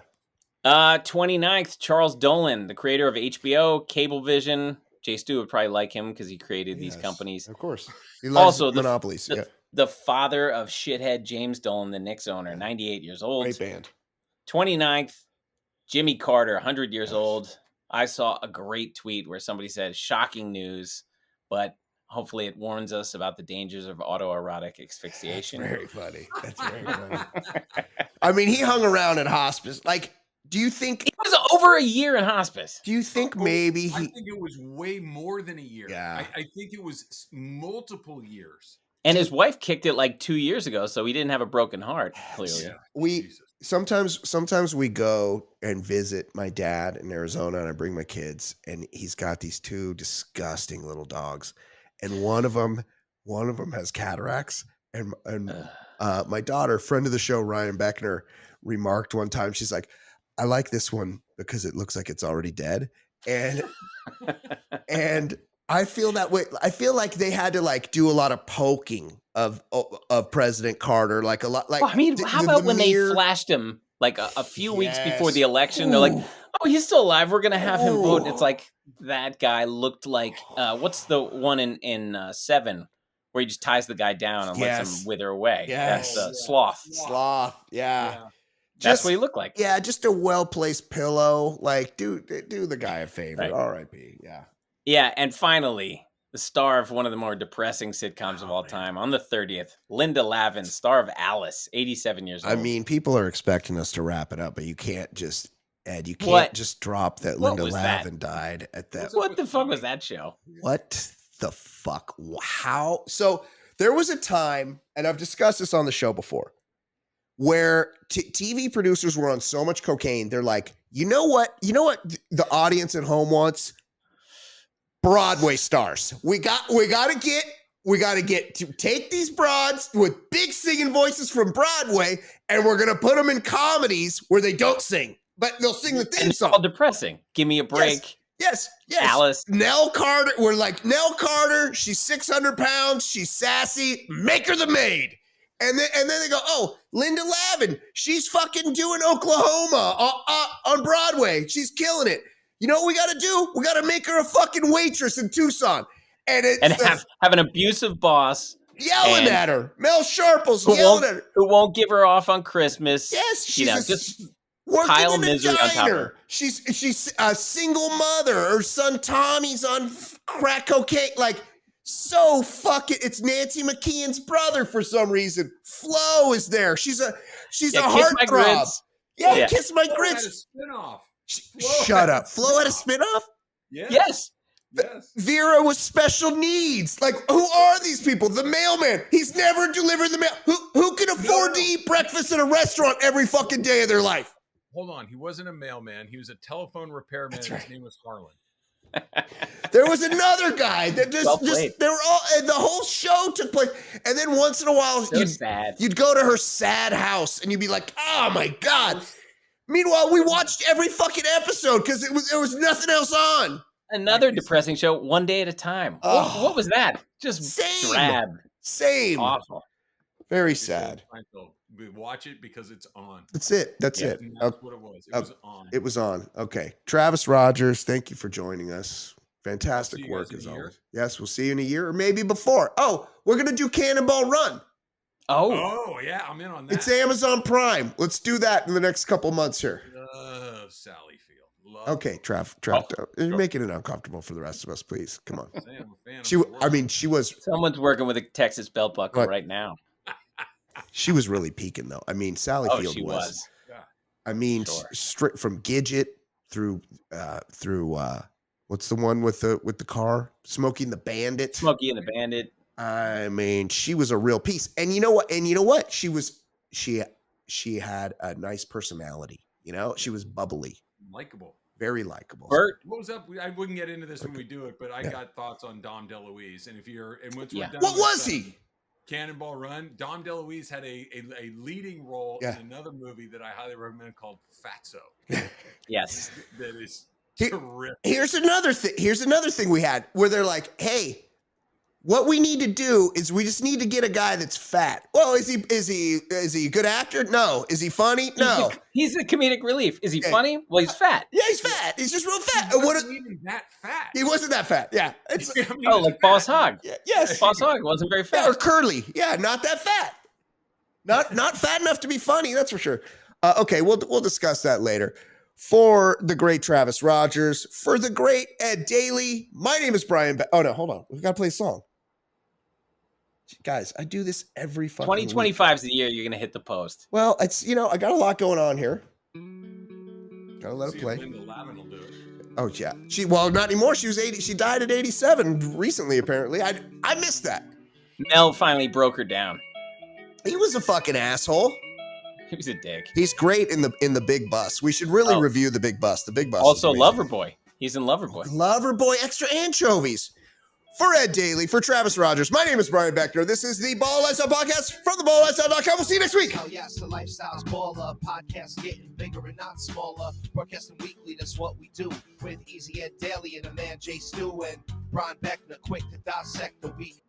29th, Charles Dolan, the creator of HBO, Cablevision. Jay Stu would probably like him because he created these companies. Of course. He loves also, monopolies. The father of shithead James Dolan, the Knicks owner, 98 years old. Great band. 29th, Jimmy Carter, 100 years old. I saw a great tweet where somebody said, shocking news, but hopefully it warns us about the dangers of autoerotic asphyxiation. That's very funny. I mean, he hung around in hospice. Like, do you think... It was over a year in hospice. Do you think maybe I think it was way more than a year. Yeah. I think it was multiple years. And his wife kicked it like 2 years ago, so he didn't have a broken heart, clearly. Yeah. Sometimes we go and visit my dad in Arizona, and I bring my kids, and he's got these two disgusting little dogs, and one of them has cataracts, and my daughter, friend of the show, Ryan Beckner, remarked one time, she's like, I like this one because it looks like it's already dead, and I feel that way. I feel like they had to do a lot of poking of President Carter, like a lot. Like, well, I mean, how about when they flashed him like a few weeks before the election? They're like, "Oh, he's still alive. We're gonna have him vote." It's like that guy looked like what's the one in Seven where he just ties the guy down and lets him wither away? Yes. That's Sloth. Sloth. Yeah. That's what he looked like. Yeah, just a well-placed pillow. Like, do the guy a favor. Right. R.I.P. Yeah. Yeah, and finally, the star of one of the more depressing sitcoms of all time, on the 30th, Linda Lavin, star of Alice, 87 years old. I mean, people are expecting us to wrap it up, but you can't just, Ed, you can't just drop that Linda Lavin died at that. What the fuck was that show? What the fuck? How? So there was a time, and I've discussed this on the show before, where TV producers were on so much cocaine, they're like, you know what the audience at home wants? Broadway stars. We got to take these broads with big singing voices from Broadway, and we're gonna put them in comedies where they don't sing, but they'll sing the theme song. It's all depressing. Give me a break. Yes. Alice. Nell Carter. We're like, Nell Carter. She's 600 pounds. She's sassy. Make her the maid. And then they go, oh, Linda Lavin. She's fucking doing Oklahoma on Broadway. She's killing it. You know what we got to do? We got to make her a fucking waitress in Tucson. And have an abusive boss yelling at her. Mel Sharple's Who yelling at her. who won't give her off on Christmas. Yes, she's just working pile in a misery on top of diner. her. She's a single mother. Her son Tommy's on crack cocaine. Like, so fucking. It's Nancy McKeon's brother for some reason. Flo is there. She's a heartthrob. Yeah, Kiss My Grits. Had a spinoff. Shut up. Flo had a spinoff? Yes. Vera was special needs. Like, who are these people? The mailman. He's never delivered the mail. Who can afford to eat breakfast at a restaurant every fucking day of their life? Hold on. He wasn't a mailman. He was a telephone repairman. Right. His name was Harlan. There was another guy that they were all, and the whole show took place. And then once in a while, you'd go to her sad house and you'd be like, oh my God. Meanwhile, we watched every fucking episode because there was nothing else on. Another depressing show, One Day at a Time. What was that? Just drab. Same. Awful. Very sad. We watch it because it's on. That's it. That's it. That's what it was. It was on. It was on. Okay. Travis Rodgers, thank you for joining us. Fantastic work as always. Yes, we'll see you in a year or maybe before. Oh, we're going to do Cannonball Run. Oh, yeah. I'm in on that. It's Amazon Prime. Let's do that in the next couple months here. Sally Field. Okay, Trav, you're making it uncomfortable for the rest of us, please. Come on. She was. Someone's working with a Texas belt buckle right now. She was really peaking, though. I mean, Sally Field was. Yeah. I mean, straight from Gidget through what's the one with the car? Smokey and the Bandit. Smokey and the Bandit. I mean, she was a real piece. And you know what? She had a nice personality. You know, she was bubbly. Likeable. Very likable. Bert, what was up? I wouldn't get into this when we do it, but I got thoughts on Dom DeLuise. And once we're done, what was he? Cannonball Run. Dom DeLuise had a leading role in another movie that I highly recommend called Fatso. Yes, that is terrific. Here's another thing we had where they're like, hey, what we need to do is we just need to get a guy that's fat. Well, is he a good actor? No. Is he funny? No. He's a comedic relief. Is he funny? Well, he's fat. Yeah, he's fat. He's just real fat. He wasn't even that fat. He wasn't that fat. Yeah. Like Boss Hogg. Yeah, yes. Boss Hogg wasn't very fat. Yeah, or Curly. Yeah, not that fat. Not fat enough to be funny. That's for sure. Okay, we'll discuss that later. For the great Travis Rodgers, for the great Ed Daly, my name is Brian. Oh no, hold on. We've got to play a song. Guys, I do this every fucking 2025 is the year you're going to hit the post. Well, it's, I got a lot going on here. Gotta let it play. Linda Lavin will do it. Oh, yeah. Not anymore. She was 80. She died at 87 recently, apparently. I missed that. Mel finally broke her down. He was a fucking asshole. He was a dick. He's great in the Big Bus. We should really review the Big Bus. The Big Bus. Also, Loverboy. He's in Loverboy. Loverboy, extra anchovies. For Ed Daly, for Travis Rodgers, my name is Brian Beckner. This is the Ball Lifestyle Podcast from theballlifestyle.com. We'll see you next week. Oh, yes, the Lifestyle's Baller Podcast, getting bigger and not smaller. Broadcasting weekly, that's what we do. With Easy Ed Daly and the man Jay Stu and Brian Beckner, quick to dissect the week.